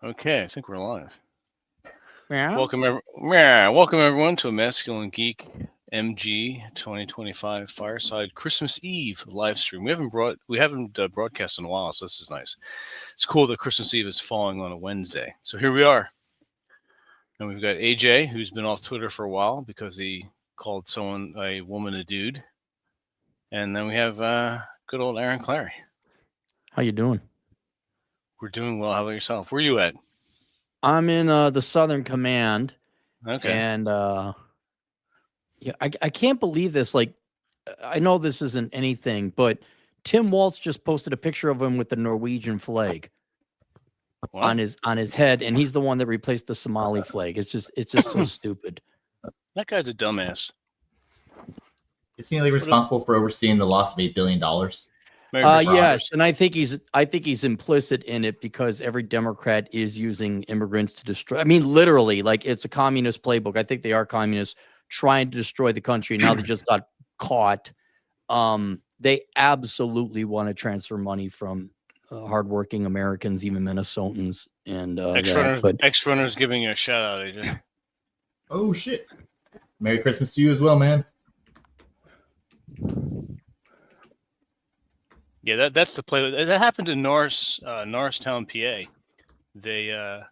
Okay, I think we're live. Yeah. Welcome everyone to a Masculine Geek MG 2025 Fireside Christmas Eve live stream. We haven't broadcast in a while, so this is nice. It's cool that Christmas Eve is falling on a Wednesday. So here we are, and we've got AJ, who's been off Twitter for a while because he called a woman a dude, and then we have good old Aaron Clary. How you doing? We're doing well. How about yourself? Where are you at? I'm in the Southern Command. Okay. And yeah, I can't believe this. Like, I know this isn't anything, but Tim Waltz just posted a picture of him with the Norwegian flag on his head, and he's the one that replaced the Somali flag. It's just so stupid. That guy's a dumbass. Is he responsible for overseeing the loss of $8 billion? Yes, and I think he's implicit in it because every Democrat is using immigrants to destroy. I mean, literally, like it's a communist playbook. I think they are communists trying to destroy the country. Now they just got caught. They absolutely want to transfer money from hardworking Americans, even Minnesotans, and X-Runner's giving you a shout out, AJ. Oh shit! Merry Christmas to you as well, man. Yeah, that's the play. That happened in Norristown, PA. They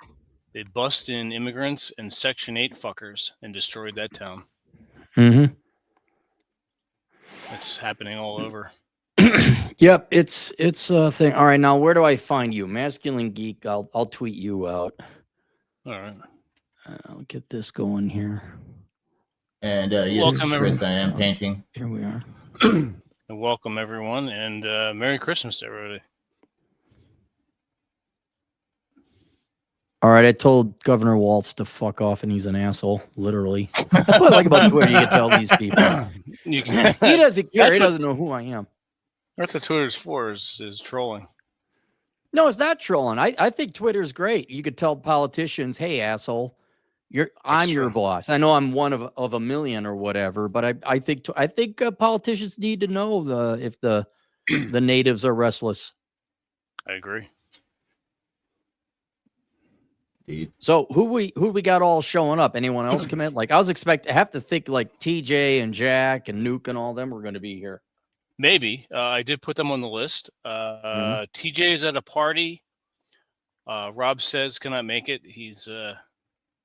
bust in immigrants and Section 8 fuckers and destroyed that town. Mm-hmm. It's happening all over. Yep, it's a thing. All right, now where do I find you? Masculine Geek. I'll tweet you out. All right. I'll get this going here. And yes, Chris, I am painting. Here we are. Welcome everyone, and Merry Christmas to everybody. All right, I told Governor Waltz to fuck off, and he's an asshole, literally. That's what I like about Twitter. You can tell these people. He doesn't care. He doesn't know who I am. That's what Twitter's for, is trolling. No, it's not trolling. I think Twitter's great. You could tell politicians, hey, asshole, I'm your boss. I know I'm one of a million or whatever, but I think politicians need to know if the natives are restless. I agree. So who we got all showing up? Anyone else come in? Like I have to think like TJ and Jack and Nuke and all them were going to be here. Maybe I did put them on the list. TJ is at a party. Rob says cannot make it. He's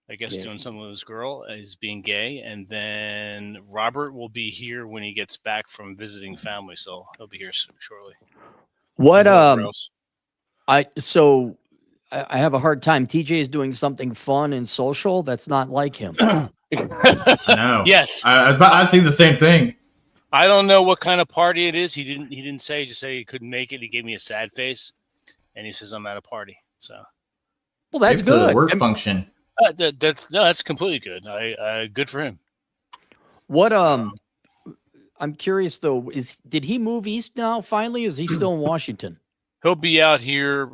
I guess doing something with his girl. He's being gay, and then Robert will be here when he gets back from visiting family, so he'll be here shortly. What I have a hard time. TJ is doing something fun and social. That's not like him. No. Yes. I've seen the same thing. I don't know what kind of party it is. He didn't say. He just said he couldn't make it. He gave me a sad face, and he says I'm at a party. So, well, that's good. It's a work function. That's completely good. Good for him. What I'm curious though, did he move east now finally? Or is he still in Washington? He'll be out here.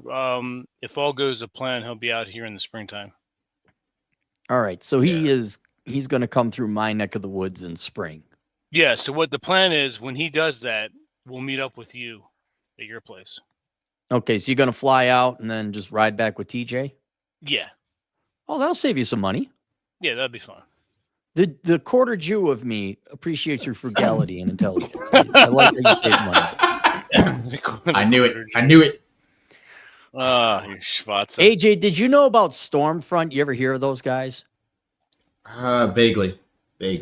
If all goes to plan, he'll be out here in the springtime. All right. So he's going to come through my neck of the woods in spring. Yeah. So what the plan is, when he does that, we'll meet up with you at your place. Okay. So you're going to fly out and then just ride back with TJ? Yeah. Oh, that'll save you some money. Yeah, that'd be fun. The quarter Jew of me appreciates your frugality and intelligence. I like that you save money. I knew it. I knew it. You schwatz. AJ, did you know about Stormfront? You ever hear of those guys? Vaguely.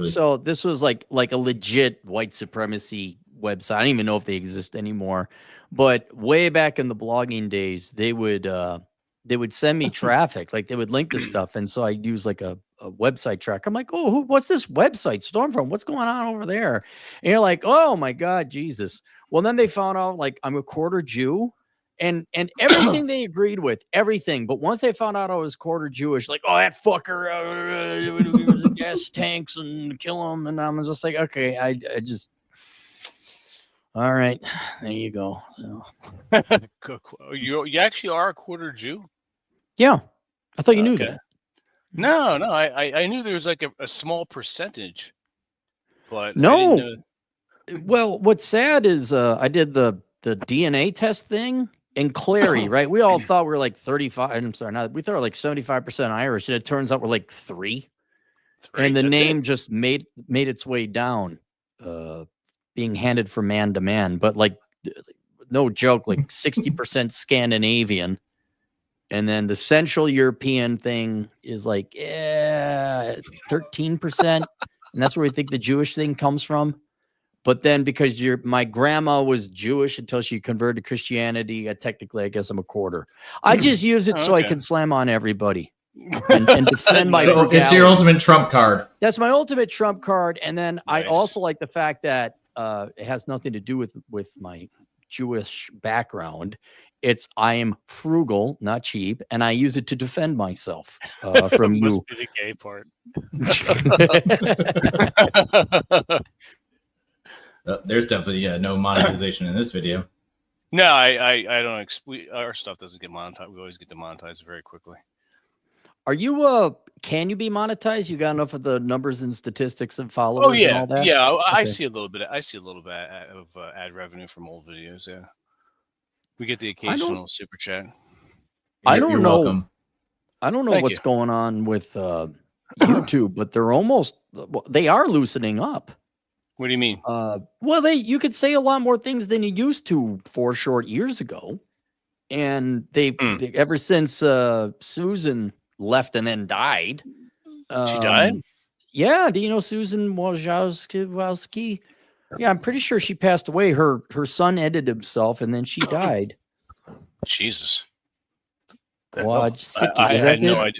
So this was like a legit white supremacy website. I don't even know if they exist anymore. But way back in the blogging days, they would send me traffic. Like they would link to stuff. And so I'd use like a website tracker. I'm like, oh, what's this website? Stormfront, what's going on over there? And you're like, oh my God, Jesus. Well, then they found out like I'm a quarter Jew and everything they agreed with, everything. But once they found out I was quarter Jewish, like, oh, that fucker, the gas tanks and kill him. And I'm just like, okay, I just, all right, there you go. So. You actually are a quarter Jew? Yeah. I thought you knew that. No, I knew there was like a small percentage, but no. Well, what's sad is I did the DNA test thing, and Clary, right? We all thought we were like 35. I'm sorry, not we thought we were like 75% Irish, and it turns out we're like 3. And the That's name it? just made its way down, being handed from man to man. But like, no joke, like 60% Scandinavian, and then the Central European thing is like 13%, and that's where we think the Jewish thing comes from. But then because my grandma was Jewish until she converted to Christianity, technically I guess I'm a quarter. I just use it so I can slam on everybody and defend my So frugality. it's your ultimate trump card. That's my ultimate trump card. And then I Nice. also like the fact that it has nothing to do with my Jewish background. I am frugal, not cheap, and I use it to defend myself from you. Must be the gay part. There's definitely no monetization in this video. No, I don't. Our stuff doesn't get monetized. We always get demonetized very quickly. Are you can you be monetized? You got enough of the numbers and statistics and followers Oh yeah, and all that? yeah. I Okay. see a little bit. I see a little bit of ad revenue from old videos. Yeah, we get the occasional super chat. I don't You're know. welcome. I don't know Thank what's you. going on with YouTube, but they are loosening up. What do you mean? Well, you could say a lot more things than you used to 4 short years ago. And they ever since Susan left and then died. She died? Yeah. Do you know Susan Wojcicki? Yeah, I'm pretty sure she passed away. Her son edited himself and then she died. Jesus. Wojcicki, I is had that no it?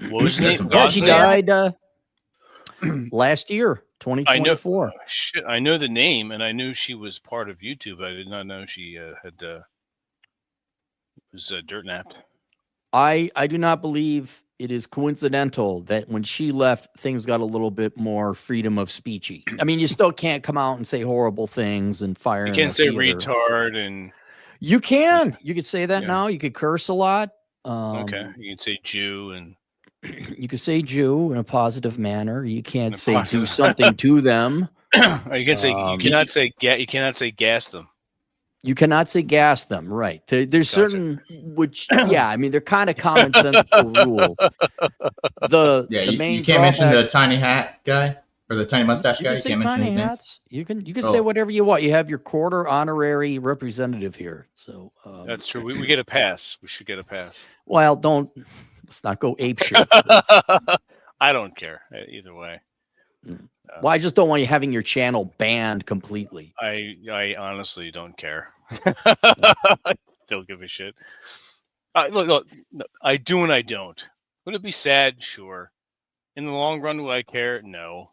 idea. What was the name? Yeah, she Bosnia? died last year, 2024. Shit, I know the name, and I knew she was part of YouTube. I did not know she was dirt napped. I do not believe it is coincidental that when she left, things got a little bit more freedom of speechy. I mean, you still can't come out and say horrible things and fire. You in can't the say theater. retard and. You can. You could say that Yeah. now. You could curse a lot. Okay, you can say Jew and. You could say Jew in a positive manner. You can't In a say do positive- something to them. Or you can say you cannot say you cannot say gas them. You cannot say gas them, right? There's certain which, yeah, I mean they're kind of commonsensical rules. The main you can't mention drawback- the tiny hat guy or the tiny mustache You guy. can You say can't mention tiny his name. hats. You can say whatever you want. You have your quarter honorary representative here. So That's true. We get a pass. We should get a pass. well, let's not go ape shit. I don't care either way. Well, I just don't want you having your channel banned completely. I honestly don't care. I don't give a shit. Look, I do and I don't. Would it be sad? Sure. In the long run, would I care? No.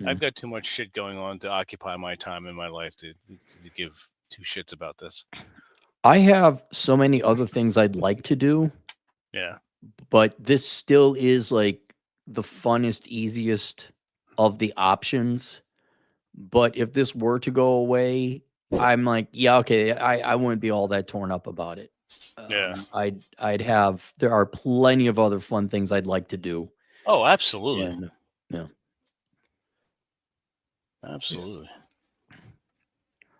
I've got too much shit going on to occupy my time in my life to give two shits about this. I have so many other things I'd like to do. Yeah. But this still is like the funnest, easiest of the options. But if this were to go away, I'm like, yeah, okay, I wouldn't be all that torn up about it. Yeah. There are plenty of other fun things I'd like to do. Oh, absolutely. And, yeah. Absolutely.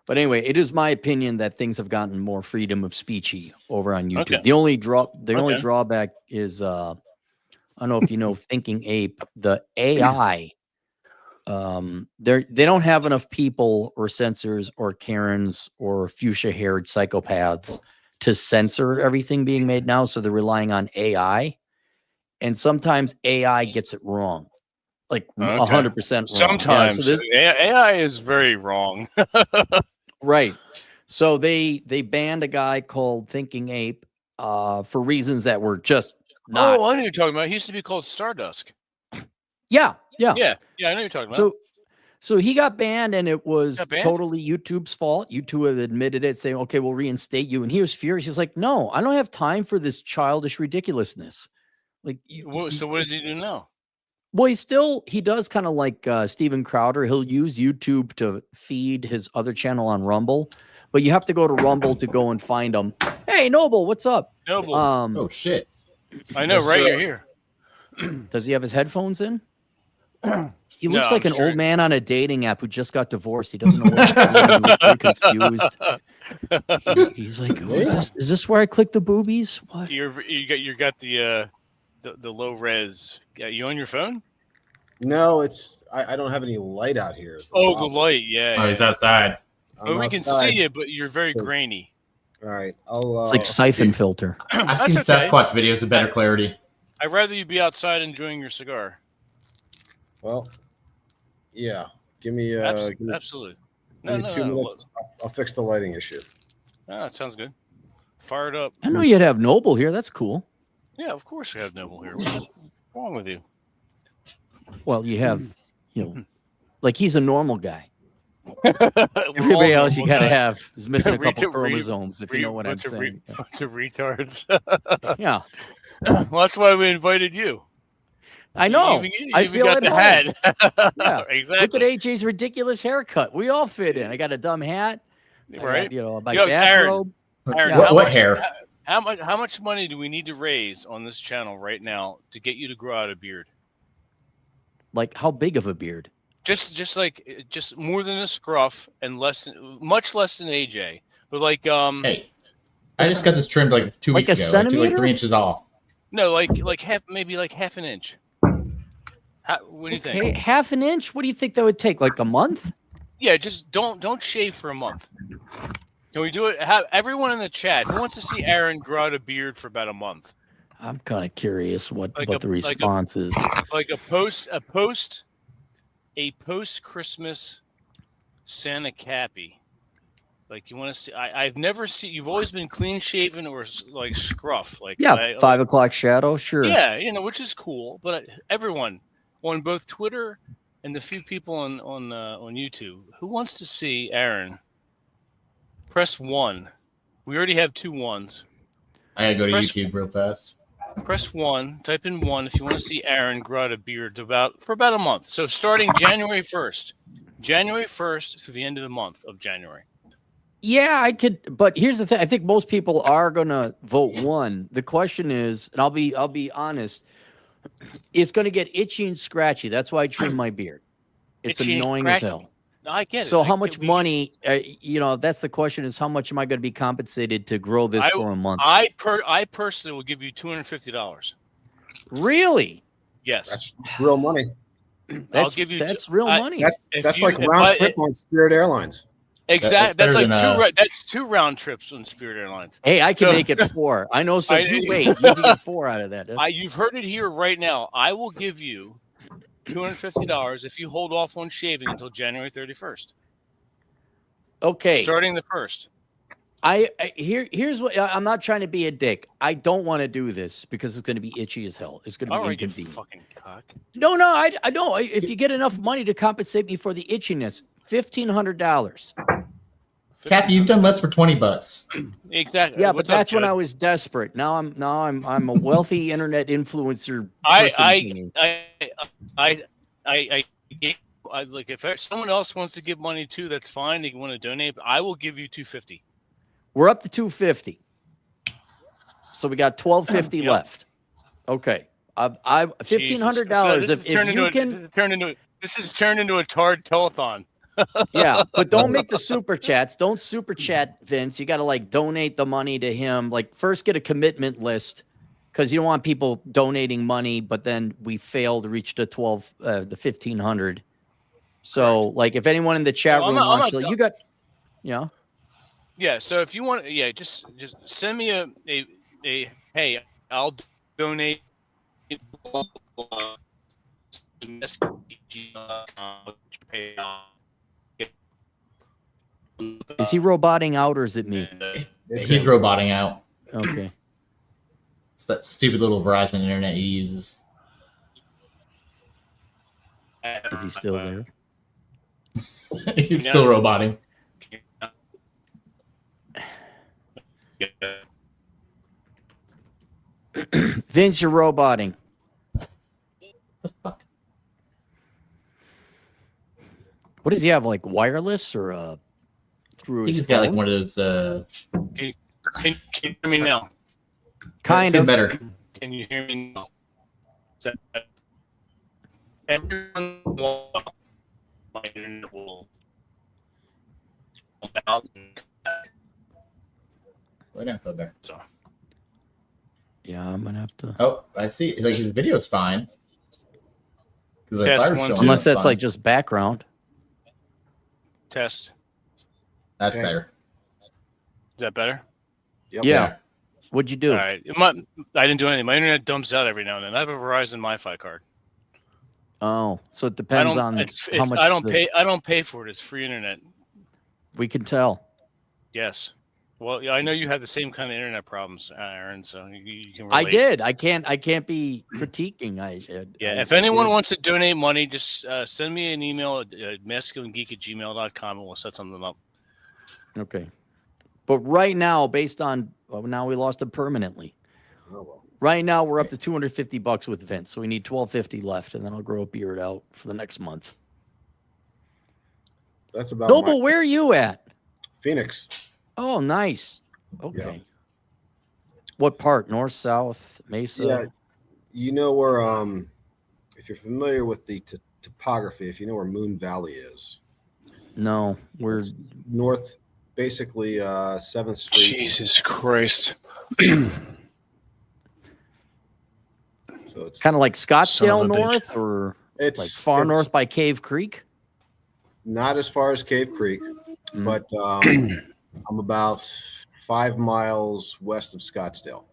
But anyway, it is my opinion that things have gotten more freedom of speechy over on YouTube. Okay. The only drawback is I don't know if you know Thinking Ape, the AI. They don't have enough people or censors or Karens or fuchsia-haired psychopaths to censor everything being made now, so they're relying on AI. And sometimes AI gets it wrong. Like 100% wrong. Sometimes AI is very wrong. Right. So they banned a guy called Thinking Ape for reasons that were just not. Oh, I know you're talking about. He used to be called Stardust. Yeah. Yeah, I know you're talking about. So he got banned, and it was Got banned? totally YouTube's fault. YouTube had admitted it, saying, "Okay, we'll reinstate you." And he was furious. He's like, "No, I don't have time for this childish ridiculousness." Like, So what does he do now? well, he does kind of like Steven Crowder. He'll use YouTube to feed his other channel on Rumble, but you have to go to Rumble to go and find him. Hey, Noble, what's up? Noble. Oh shit! I know, right? You're here. Does he have his headphones in? He looks No, like I'm an sure. old man on a dating app who just got divorced. He doesn't know what he's doing. He's very confused. He's like, oh, is this where I click the boobies? What? You got the low res. You on your phone? No, I don't have any light out here. Is the Oh, problem. the light. Yeah. Oh, yeah. he's outside. I'm Well, we can outside. see it, but you're very grainy. All right, I'll. It's like siphon filter. I've That's seen okay. Sasquatch videos with better clarity. I'd rather you be outside enjoying your cigar. Well, yeah. Give me. Absolutely. Give me 2 minutes. I'll fix the lighting issue. Oh, that sounds good. Fire it up. I know you'd have Noble here. That's cool. Yeah, of course we have Noble here. What's wrong with you? Well, you have, like he's a normal guy. We're Everybody all else you normal gotta guys. have is missing a couple Re- chromosomes, if you know what I'm bunch of saying. bunch of retards. Yeah, Well, that's why we invited you. I know. You I even feel got at the home. hat. Yeah. Exactly. Look at AJ's ridiculous haircut. We all fit in. I got a dumb hat. I Right. got, my Yo, bathrobe. Aaron, Yeah. What hair? How much money do we need to raise on this channel right now to get you to grow out a beard? Like, how big of a beard? Just more than a scruff and much less than AJ. But like Hey, I just got this trimmed like 2 Like weeks a ago. Like centimeter? 3 inches off. no, like half an inch. What do you Okay, think? half an inch? What do you think that would take? Like a month? Yeah, just don't shave for a month. Can we do it? Have everyone in the chat who wants to see Aaron grow out a beard for about a month? I'm kind of curious what Like the response is. Like a post Christmas Santa Cappy. Like you want to see? I've never seen. You've always been clean shaven or like scruff. Like Yeah, 5 o'clock shadow, sure. Yeah, which is cool. But everyone on both Twitter and the few people on YouTube who wants to see Aaron, press 1. We already have 2 ones. I gotta go to Press- YouTube real fast. Press 1. Type in 1 if you want to see Aaron grow out a beard for about a month. So starting January 1st through the end of the month of January. Yeah, I could, but here's the thing. I think most people are gonna vote 1. The question is, and I'll be honest, it's gonna get itchy and scratchy. That's why I trim my beard. It's Itchy and annoying as scratchy. hell. No, I get it. So how much money? That's the question: is how much am I going to be compensated to grow this for a month? I personally will give you $250. Really? Yes. That's real money. I'll give you. That's real money. That's If like you- round if I- trip on Spirit Airlines. Exactly. That's That's like better than, that's 2 round trips on Spirit Airlines. Hey, I can So- make it 4. I know. So I- if you wait, you can get 4 out of that. You've heard it here right now. I will give you $250 if you hold off on shaving until January 31st. Okay. Starting the 1st. Here's what I'm not trying to be a dick. I don't want to do this because it's going to be itchy as hell. It's going to All be right, you inconvenient. fucking cock. No, I know. If you get enough money to compensate me for the itchiness, $1,500. Cappy, you've done less for $20. Exactly. Yeah, but What's up, that's when Judd? I was desperate. Now I'm a wealthy internet influencer. I like if someone else wants to give money too, that's fine. They want to donate, but I will give you $250. We're up to 250. So we got 1250 Yep. left. Okay. I've $1,500. Jesus. So this has turned into a tard telethon. Yeah, but don't make the super chats. Don't super chat Vince. You got to like donate the money to him. Like first get a commitment list because you don't want people donating money, but then we fail to reach the 1,500. So like if anyone in the chat room wants to, you got, Yeah. So if you want, just send me a hey, I'll donate. Is he roboting out or is it me? He's roboting out. Okay. It's that stupid little Verizon internet he uses. Is he still there? He's still roboting. Vince, you're roboting. The fuck? What does he have? Like wireless or through his He's got like phone? one of those. Can you hear me now? Kind It's of. better. Can you hear me now? Is that everyone will my internet will out and Right now, code there. So Yeah, I'm gonna have to. Oh, I see. Like his video's fine. 'Cause the Test fire's 1, showing 2. Unless it's that's fine. like just background. test. That's Okay. better. Is that better? Yep. Yeah. What'd you do? All right. I didn't do anything. My internet dumps out every now and then. I have a Verizon MiFi card. Oh, so it I depends don't. on It's, how much I don't pay. I don't pay for it. It's free internet. we can tell. Yes. Well, yeah, I know you have the same kind of internet problems, Aaron. So you can I relate. did. I can't be critiquing. Yeah. If anyone wants to donate money, just send me an email at masculinegeek@gmail.com and we'll set something up. Okay. But right now, based on now we lost him permanently. Oh, well. Right now we're up to $250 with Vince, so we need $1,250 left, and then I'll grow a beard out for the next month. That's about Noble, my where are you at? Phoenix. Oh, nice. Okay. What part? North, south, Mesa? Yeah. You know where, if you're familiar with the topography, if you know where Moon Valley is, No, we're it's north, basically 7th Street. Jesus Christ. So it's kind of like Son Scottsdale of a bitch. north, or it's like far it's north by Cave Creek. not as far as Cave Creek, Mm. but I'm about 5 miles west of Scottsdale.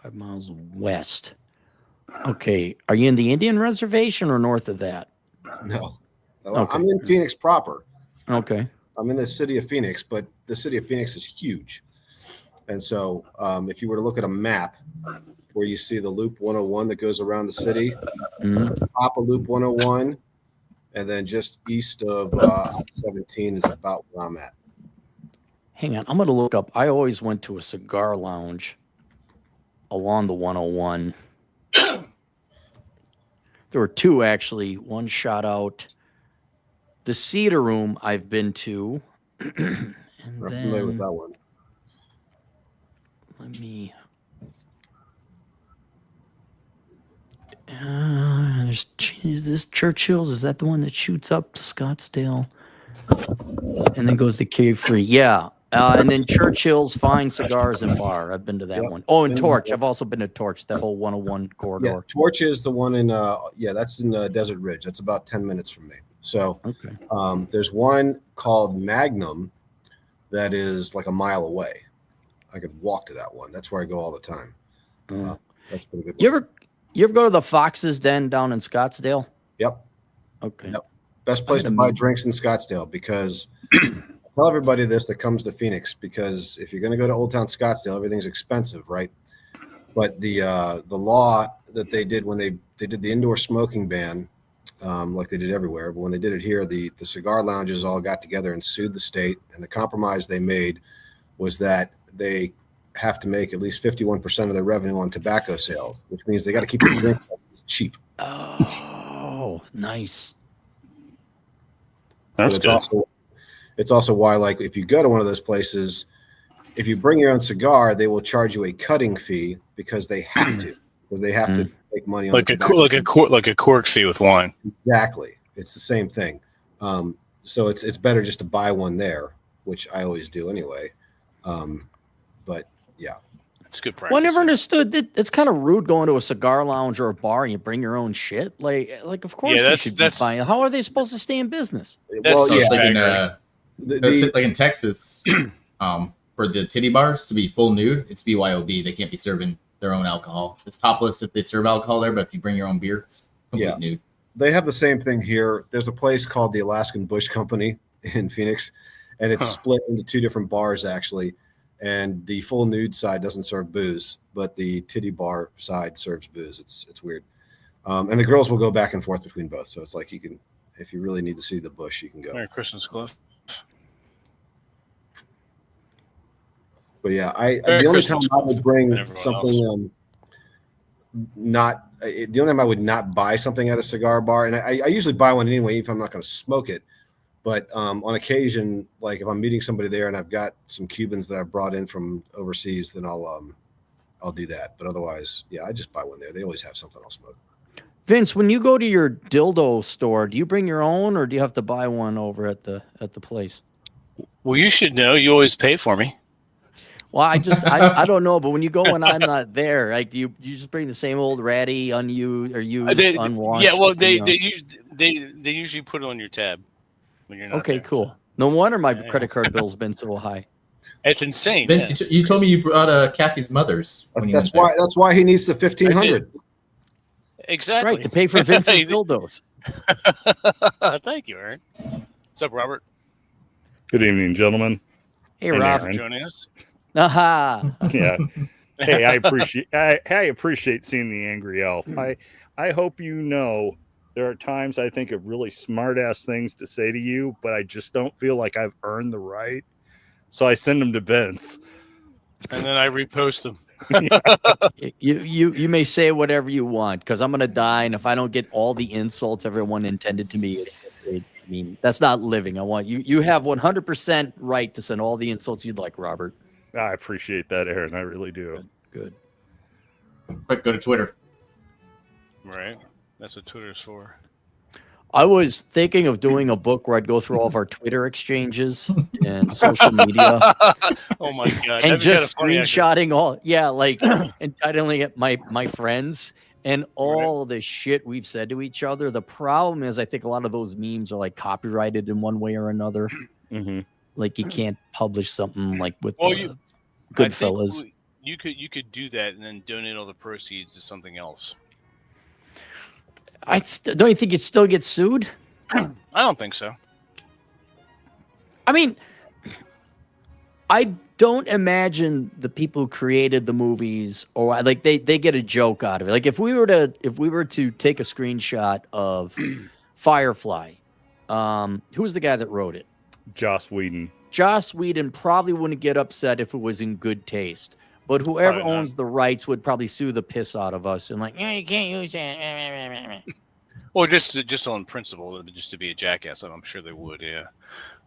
5 miles west. Okay. Are you in the Indian reservation or north of that? No, Okay. I'm in Phoenix proper. Okay. I'm in the city of Phoenix, but the city of Phoenix is huge. And so if you were to look at a map where you see the Loop 101 that goes around the city, Mhm. top of Loop 101, and then just east of 17 is about where I'm at. Hang on. I'm going to look up. I always went to a cigar lounge along the 101. There were two, actually. One shot out. The Cedar Room I've been to. And I'm familiar with then, that one. let me... is this Churchill's? Is that the one that shoots up to Scottsdale and then goes to Cave Free? Yeah. And then Churchill's Fine Cigars and Bar. I've been to that Yep. one. Oh, and Been Torch. there. I've also been to Torch, that whole 101 Yeah, corridor. Torch is the one in that's in Desert Ridge. That's about 10 minutes from me. So Okay. there's one called Magnum that is like a mile away. I could walk to that one. That's where I go all the time. That's a pretty good. You one. ever go to the Fox's Den down in Scottsdale? Yep. Okay. Yep. Best place to gotta buy move. drinks in Scottsdale, because I tell everybody this that comes to Phoenix, because if you're going to go to Old Town Scottsdale, everything's expensive, right? But the law that they did when they did the indoor smoking ban, like they did everywhere, but when they did it here, the cigar lounges all got together and sued the state, and the compromise they made was that they have to make at least 51% of their revenue on tobacco sales, which means they got to keep their drink prices cheap. Oh, nice. That's But good. it's also why, like, if you go to one of those places, if you bring your own cigar, they will charge you a cutting fee because they have to, because they have to make money on Like the a tobacco. like a cork fee with wine. Exactly, it's the same thing. So it's better just to buy one there, which I always do anyway. But yeah, It's good practice. Well, I never understood that. It's kind of rude going to a cigar lounge or a bar and you bring your own shit. Like of course you that's- should be that's- fine. How are they supposed to stay in business? That's well, So yeah, it's like in Right. the, like in Texas, for the titty bars to be full nude, it's BYOB. They can't be serving their own alcohol. It's topless if they serve alcohol there, but if you bring your own beer, it's complete Yeah. nude. they have the same thing here. There's a place called the Alaskan Bush Company in Phoenix, and it's split into two different bars actually. And the full nude side doesn't serve booze, but the titty bar side serves booze. It's weird. And the girls will go back and forth between both. So it's like you can, if you really need to see the bush, you can go. Merry Christmas, Cliff. But yeah, Merry the only time Christmas, I would bring and everyone something the only time I would not buy something at a cigar bar, and I usually buy one anyway, even if I'm not going to smoke it. But on occasion, like if I'm meeting somebody there and I've got some Cubans that I've brought in from overseas, then I'll do that. But otherwise, yeah, I just buy one there. They always have something I'll smoke. Vince, when you go to your dildo store, do you bring your own or do you have to buy one over at the place? Well, you should know. You always pay for me. Well, I don't know, but when you go when I'm not there, like you just bring the same old ratty, unused or used, unwashed. Yeah, well, you know? they usually put it on your tab when you're not Okay, there. cool. So. No wonder my Yeah. credit card bill's been so high. It's insane. Vince, Yeah, you told me you brought Kathy's mother's when you That's went there. that's why he needs the 1,500. exactly Right, to pay for Vince's dildos. Thank you, Aaron. What's up, Robert? Good evening, gentlemen. Hey, And Rob. Thanks for joining us. Aha. Yeah. Hey, I appreciate seeing the angry elf. I hope you know there are times I think of really smart ass things to say to you, but I just don't feel like I've earned the right. So I send them to Vince. And then I repost them. You may say whatever you want because I'm gonna die, and if I don't get all the insults everyone intended to me, I mean that's not living. I want you. You have 100% right to send all the insults you'd like, Robert. I appreciate that, Aaron. I really do. Good. Quick, go to Twitter. Right. That's what Twitter's for. I was thinking of doing a book where I'd go through all of our Twitter exchanges and social media. Oh my god! And That'd be just kinda funny, screenshotting all, like entitling it my friends and all the shit we've said to each other. The problem is, I think a lot of those memes are like copyrighted in one way or another. Mm-hmm. Like you can't publish something like with Well, Goodfellas. You could do that and then donate all the proceeds to something else. Don't you think you'd still get sued? I don't think so. I mean, I don't imagine the people who created the movies or like they get a joke out of it. Like if we were to take a screenshot of Firefly, who was the guy that wrote it? Joss Whedon. Joss Whedon probably wouldn't get upset if it was in good taste. But whoever Probably not. owns the rights would probably sue the piss out of us and like, yeah, you can't use that. Well, just on principle, just to be a jackass, I'm sure they would. Yeah,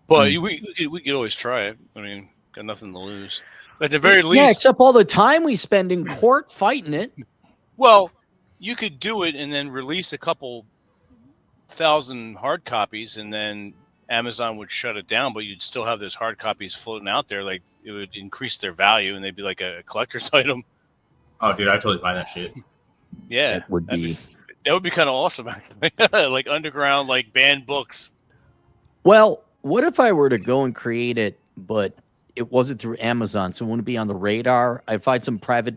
but we could always try it. I mean, got nothing to lose. At the very least, Yeah, except all the time we spend in court fighting it. well, you could do it and then release a couple thousand hard copies, and then Amazon would shut it down, but you'd still have those hard copies floating out there. Like it would increase their value, and they'd be like a collector's item. Oh, dude, I totally buy that shit. Yeah, That would be. that would be kind of awesome, actually. Like underground, like banned books. Well, what if I were to go and create it, but it wasn't through Amazon, so it wouldn't be on the radar? I'd find some private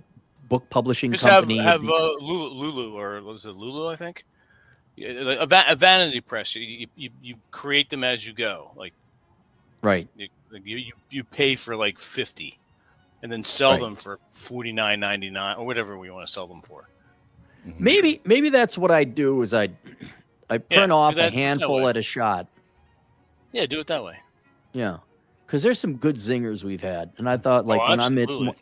book publishing Just company. have Lulu, or was it Lulu? I think. Yeah, like a vanity press. You create them as you go. Like Right. you pay for like 50, and then sell Right. them for $49.99 or whatever we want to sell them for. Maybe that's what I do is I print off that a handful way. at a shot. Yeah, do it that way. Yeah. Because there's some good zingers we've had. And I thought like when absolutely.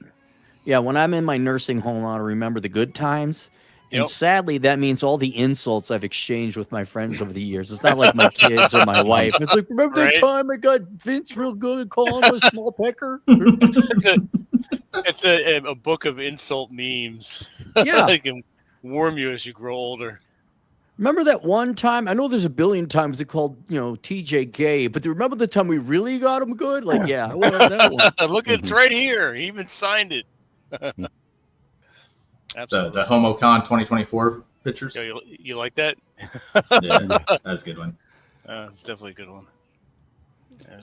I'm in my nursing home, I'll remember the good times. And Yep. sadly, that means all the insults I've exchanged with my friends over the years. It's not like my kids or my wife. It's like, remember Right. that time I got Vince real good calling him a small pecker? It's a book of insult memes. Yeah. They can warm you as you grow older. Remember that one time? I know there's a billion times they called, TJ gay, but do you remember the time we really got him good? Like, yeah, I went on that one. Look, it's right here. He even signed it. Absolutely. The HomoCon 2024 pictures. Yeah, you like that? Yeah, that's a good one. It's definitely a good one.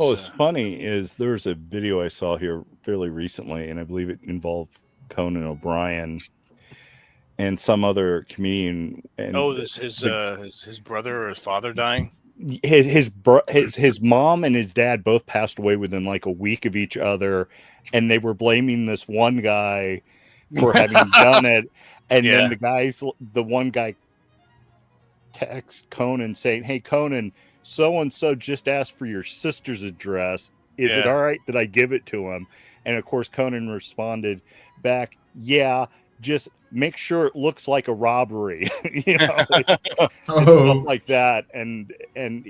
Oh, what's funny is there's a video I saw here fairly recently, and I believe it involved Conan O'Brien and some other comedian. And his brother or his father dying. His mom and his dad both passed away within like a week of each other, and they were blaming this one guy for having done it. And then the one guy text Conan saying, "Hey Conan, so and so just asked for your sister's address. Is it all right that I give it to him?" And of course Conan responded back, "Yeah, just make sure it looks like a robbery." Stuff like that. And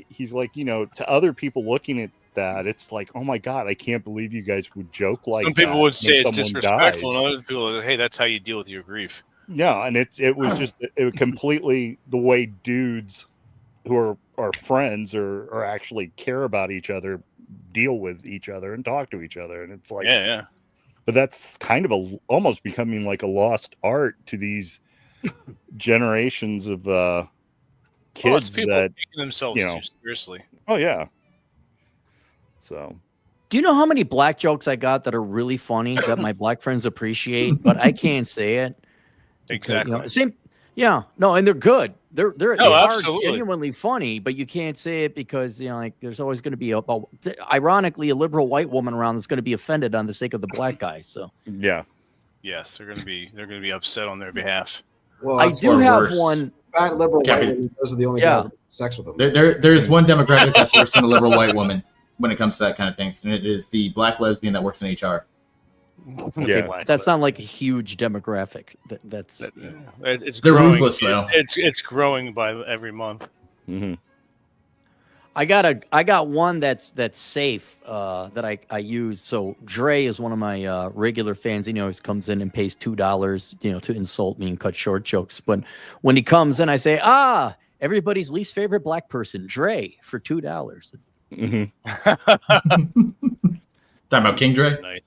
he's like, to other people looking at that, it's like, oh my god, I can't believe you guys would joke like that. Some people would say it's someone disrespectful, died. and other people are like, hey, that's how you deal with your grief. No, and it was just completely the way dudes who are friends or actually care about each other deal with each other and talk to each other. And it's like, Yeah. but that's kind of almost becoming like a lost art to these generations of kids people that taking themselves too seriously. Oh yeah. So, do you know how many black jokes I got that are really funny that my black friends appreciate, but I can't say it? Exactly. And they're good. They are absolutely. genuinely funny, but you can't say it because like there's always going to be ironically a liberal white woman around that's going to be offended on the sake of the black guy. So yeah. Yes, they're going to be upset on their behalf. Well, I do have one. Fat liberal white women, those are the only guys that have sex with them. There's one demographic that's worse than a liberal white woman when it comes to that kind of things, and it is the black lesbian that works in HR. Yeah, that's not like a huge demographic. It's they're growing. Ruthless though. It's growing by every month. Mm-hmm. I got one that's safe that I use. So Dre is one of my regular fans. He always comes in and pays $2, to insult me and cut short jokes. But when he comes in, I say, everybody's least favorite black person, Dre, for $2. Mm-hmm. Talking about King Dre? Nice.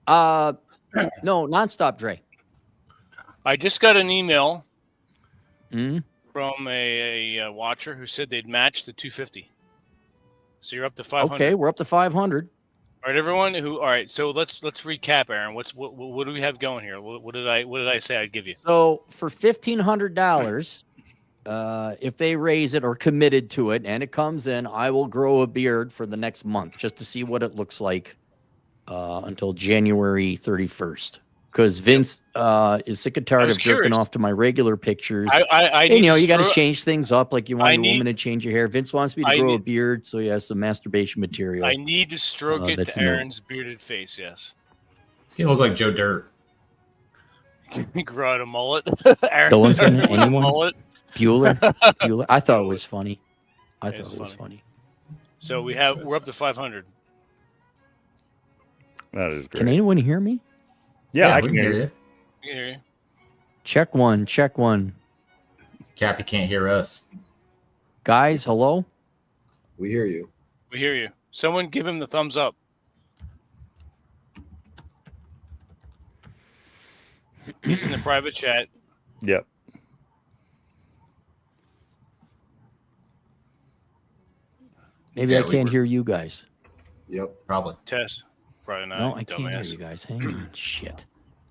No, nonstop Dre. I just got an email Mm-hmm. from a watcher who said they'd match the 250. So you're up to 500. Okay, we're up to 500. All right, everyone. All right. So let's recap, Aaron. What do we have going here? What did I say I'd give you? So for $1,500, if they raise it or committed to it and it comes in, I will grow a beard for the next month just to see what it looks like until January 31st. Because Vince is sick and tired of jerking off to my regular pictures. You got to change things up. Like you want a woman to change your hair. Vince wants me to grow a beard, so he has some masturbation material. I need to stroke it to Aaron's bearded face. Yes. It's gonna look like Joe Dirt. Can you grow out a mullet? Anyone? Mullet? Bueller? I thought it was funny. I thought it was funny. So we're up to 500. That is great. Can anyone hear me? Yeah, I can hear you. I can hear you. Check one. Cappy can't hear us. Guys, hello? We hear you. We hear you. Someone give him the thumbs up. He's in the private chat. Yep. Maybe I can't hear you guys. Yep. Probably. Test. Probably not. No, I can't hear you guys. Hang on. Shit.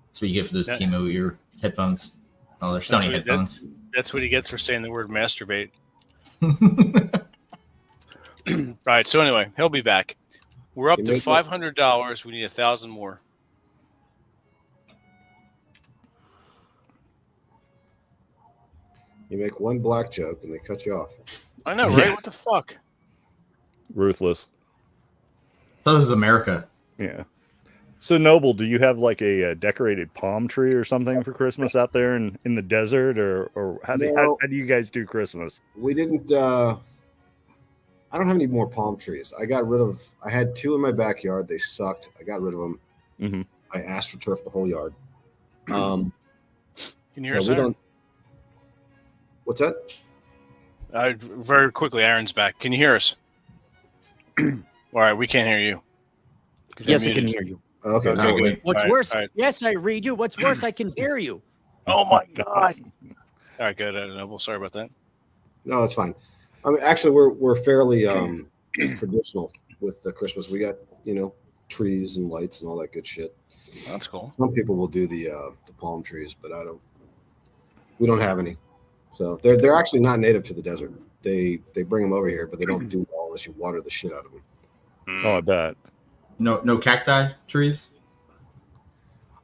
That's what you get for those Timo ear headphones. Oh, they're Sony headphones. That's what he gets for saying the word masturbate. All right. So anyway, he'll be back. We're up to $500. We need 1,000 more. You make one black joke and they cut you off. I know, right? What the fuck? Ruthless. I thought this was America. Yeah. So Noble, do you have like a decorated palm tree or something for Christmas out there in the desert, or how do you guys do Christmas? We didn't. I don't have any more palm trees. I had 2 in my backyard. They sucked. I got rid of them. Mm-hmm. I astroturfed the whole yard. Can you hear us? Aaron? What's that? Very quickly, Aaron's back. Can you hear us? All right, we can't hear you. Yes, I can hear you. Okay. Good. What's worse? Right. Yes, I read you. What's worse? I can hear you. Oh my god! All right, good. Noble, sorry about that. No, it's fine. I mean, actually, we're fairly traditional with the Christmas. We got trees and lights and all that good shit. That's cool. Some people will do the palm trees, but we don't have any. So they're actually not native to the desert. They bring them over here, but they don't do well unless you water the shit out of them. Oh, I bet. No cacti trees?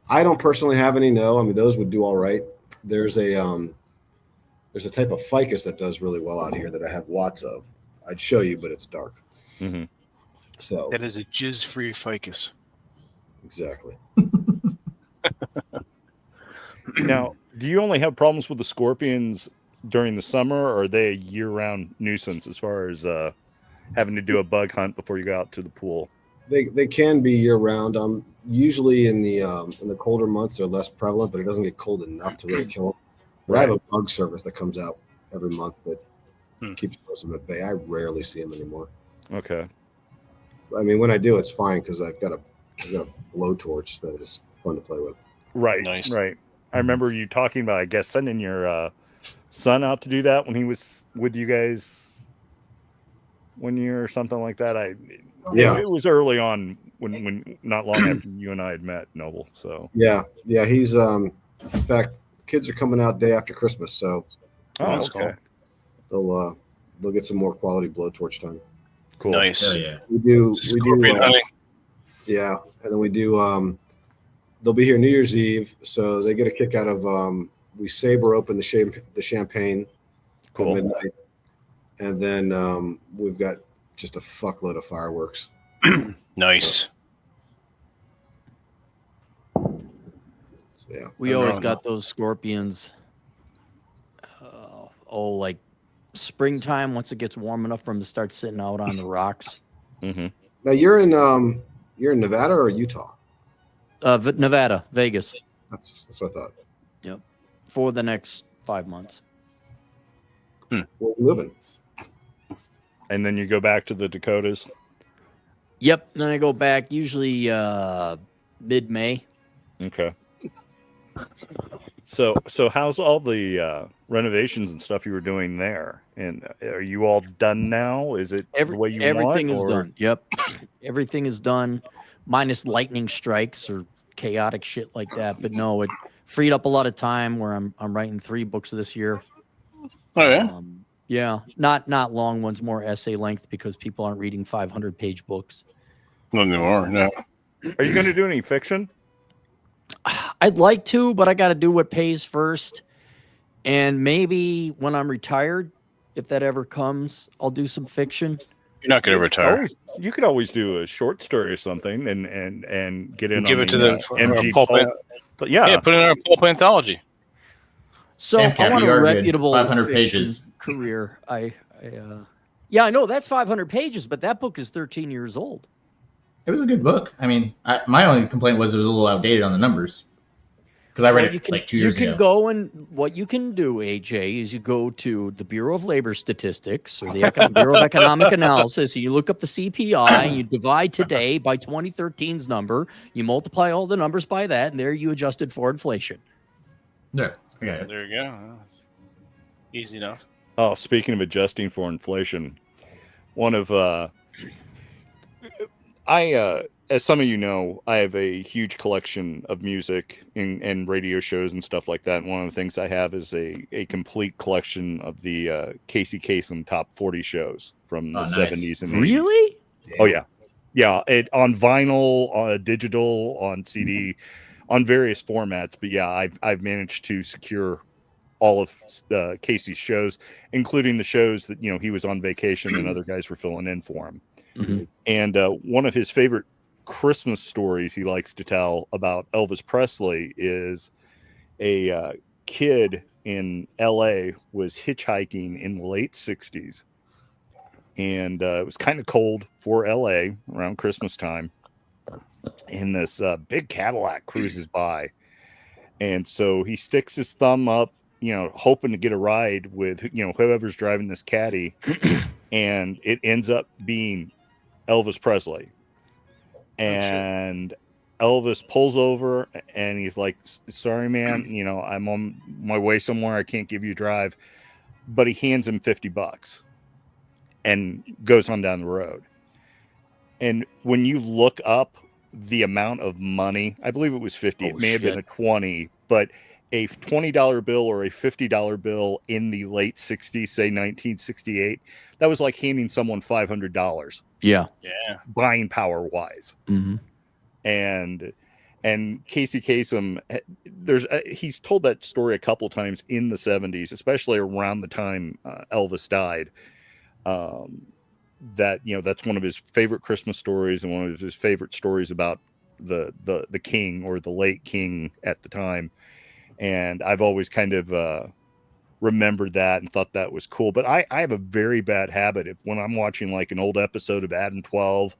I don't personally have any. No, I mean those would do all right. There's a type of ficus that does really well out here that I have lots of. I'd show you, but it's dark. Mm-hmm. So that is a jizz-free ficus. Exactly. Now, do you only have problems with the scorpions during the summer, or are they a year-round nuisance as far as having to do a bug hunt before you go out to the pool? They can be year-round. Usually in the colder months they're less prevalent, but it doesn't get cold enough to really kill them. But I have a bug service that comes out every month that keeps them at bay. I rarely see them anymore. Okay. I mean, when I do, it's fine because I've got a I've got a blowtorch that is fun to play with. Right. Nice. Right. I remember you talking about, I guess, sending your son out to do that when he was with you guys 1 year or something like that. It was early on when not long after you and I had met, Noble. So Yeah. He's in fact, kids are coming out day after Christmas, so That's okay, they'll get some more quality blowtorch time. cool. Nice. Hell yeah. We do Scorpion hunting. yeah, and then we do. They'll be here New Year's Eve, so they get a kick out of. We saber open the champagne Cool. at midnight, and then we've got just a fuckload of fireworks. Nice. So, yeah, We always got those scorpions. Like springtime, once it gets warm enough for them to start sitting out on the rocks. Mm-hmm. now you're in Nevada or Utah? Nevada, Vegas, That's what I thought. for the next 5 months. Where you living? And then you go back to the Dakotas. Yep. Then I go back usually mid-May. Okay. So how's all the renovations and stuff you were doing there? And are you all done now? Is it the way you everything want? is done. Yep. Everything is done, minus lightning strikes or chaotic shit like that. But no, it freed up a lot of time where I'm writing 3 books this year. Oh yeah. Yeah, not long ones, more essay length because people aren't reading 500-page books. No more. No. Are you going to do any fiction? I'd like to, but I got to do what pays first. And maybe when I'm retired, if that ever comes, I'll do some fiction. You're not going to retire. You could always do a short story or something and get in. Give on it to the MG pulp. Yeah, Put it in our pulp anthology. So Damn, I Cap, want you a are good. reputable 500 fiction pages. career. Yeah, I know that's 500 pages, but that book is 13 years old. It was a good book. I mean, my only complaint was it was a little outdated on the numbers. Because I read it like 2 years ago. You can go and what you can do, AJ, is you go to the Bureau of Labor Statistics or the Bureau of Economic Analysis, and you look up the CPI, and you divide today by 2013's number. You multiply all the numbers by that, and there you adjusted for inflation. Yeah, I got it. There you go. That's easy enough. Oh, speaking of adjusting for inflation, one of as some of you know, I have a huge collection of music and radio shows and stuff like that. And one of the things I have is a complete collection of the Casey Kasem top 40 shows from the 70s and 80s. Really? Oh yeah, yeah. It on vinyl, on digital, on CD, on various formats. But yeah, I've managed to secure all of Casey's shows, including the shows that he was on vacation and other guys were filling in for him. Mm-hmm. And one of his favorite Christmas stories he likes to tell about Elvis Presley is a kid in LA was hitchhiking in the late 60s, and it was kind of cold for LA around Christmas time, and this big Cadillac cruises by, and so he sticks his thumb up, hoping to get a ride with whoever's driving this caddy, and it ends up being Elvis Presley. And Elvis pulls over and he's like, sorry, man, I'm on my way somewhere. I can't give you a drive. But he hands him $50 and goes on down the road. And when you look up the amount of money, I believe it was 50. It may have been a 20, but a $20 bill or a $50 bill in the late 60s, say 1968, that was like handing someone $500. Yeah. Buying power wise. Mm-hmm. And Casey Kasem, he's told that story a couple times in the 70s, especially around the time Elvis died. That's one of his favorite Christmas stories and one of his favorite stories about the king or the late king at the time. And I've always kind of remembered that and thought that was cool. But I have a very bad habit when I'm watching like an old episode of Adam 12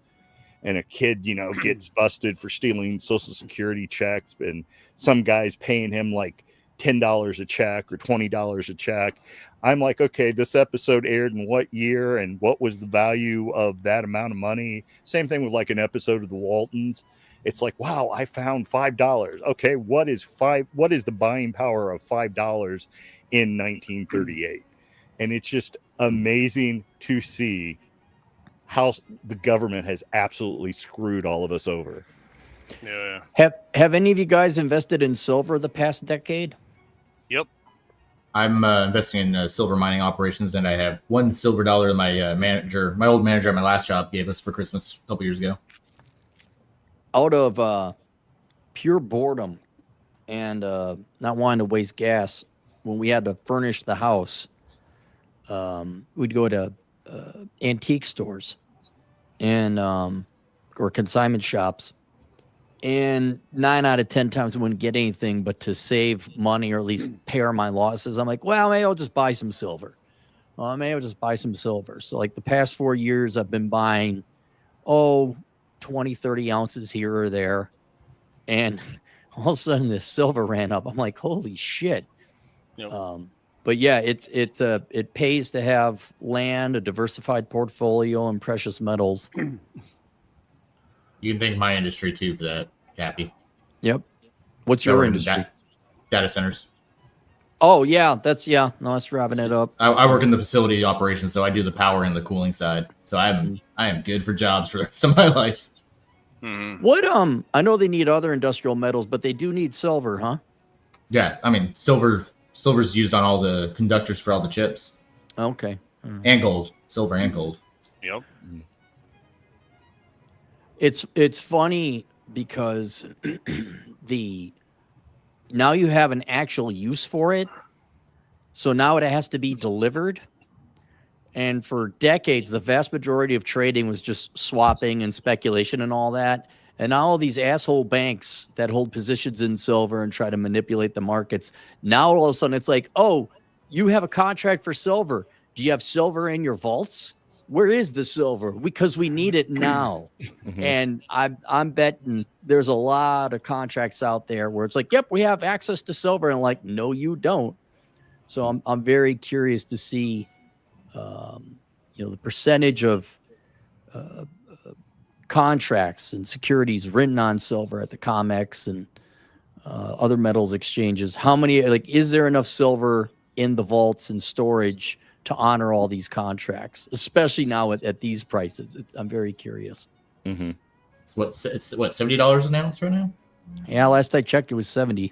and a kid, gets busted for stealing Social Security checks and some guy's paying him like $10 a check or $20 a check. I'm like, okay, this episode aired in what year and what was the value of that amount of money? Same thing with like an episode of The Waltons. it's like, wow, I found $5. Okay, what is the buying power of $5 in 1938? And it's just amazing to see how the government has absolutely screwed all of us over. Yeah. Have any of you guys invested in silver the past decade? Yep. I'm investing in silver mining operations, and I have $1 silver that my old manager at my last job, gave us for Christmas a couple years ago. Out of pure boredom and not wanting to waste gas, when we had to furnish the house, we'd go to antique stores and or consignment shops, and 9 out of 10 times we wouldn't get anything. But to save money or at least pare my losses, I'm like, well, maybe I'll just buy some silver. So like the past 4 years, I've been buying 20, 30 ounces here or there, and all of a sudden the silver ran up. I'm like, holy shit. Yep. But yeah, it pays to have land, a diversified portfolio, and precious metals. You can thank my industry too for that, Cappy. Yep. What's your industry? Data centers. Oh yeah, that's wrapping it up. I work in the facility operations, so I do the power and the cooling side. So I am good for jobs for the rest of my life. Mm-hmm. What I know they need other industrial metals, but they do need silver, huh? Yeah, I mean silver's used on all the conductors for all the chips. Okay. And gold, silver and gold. Yep. It's funny because now you have an actual use for it. So now it has to be delivered. And for decades, the vast majority of trading was just swapping and speculation and all that. And now all these asshole banks that hold positions in silver and try to manipulate the markets, now all of a sudden it's like, oh, you have a contract for silver. Do you have silver in your vaults? Where is the silver? Because we need it now. And I'm betting there's a lot of contracts out there where it's like, yep, we have access to silver. And like, no, you don't. So I'm very curious to see, the percentage of contracts and securities written on silver at the COMEX and other metals exchanges. How many, is there enough silver in the vaults and storage to honor all these contracts, especially now at these prices? I'm very curious. Mm-hmm. It's $70 an ounce right now? Yeah, last I checked, it was 70.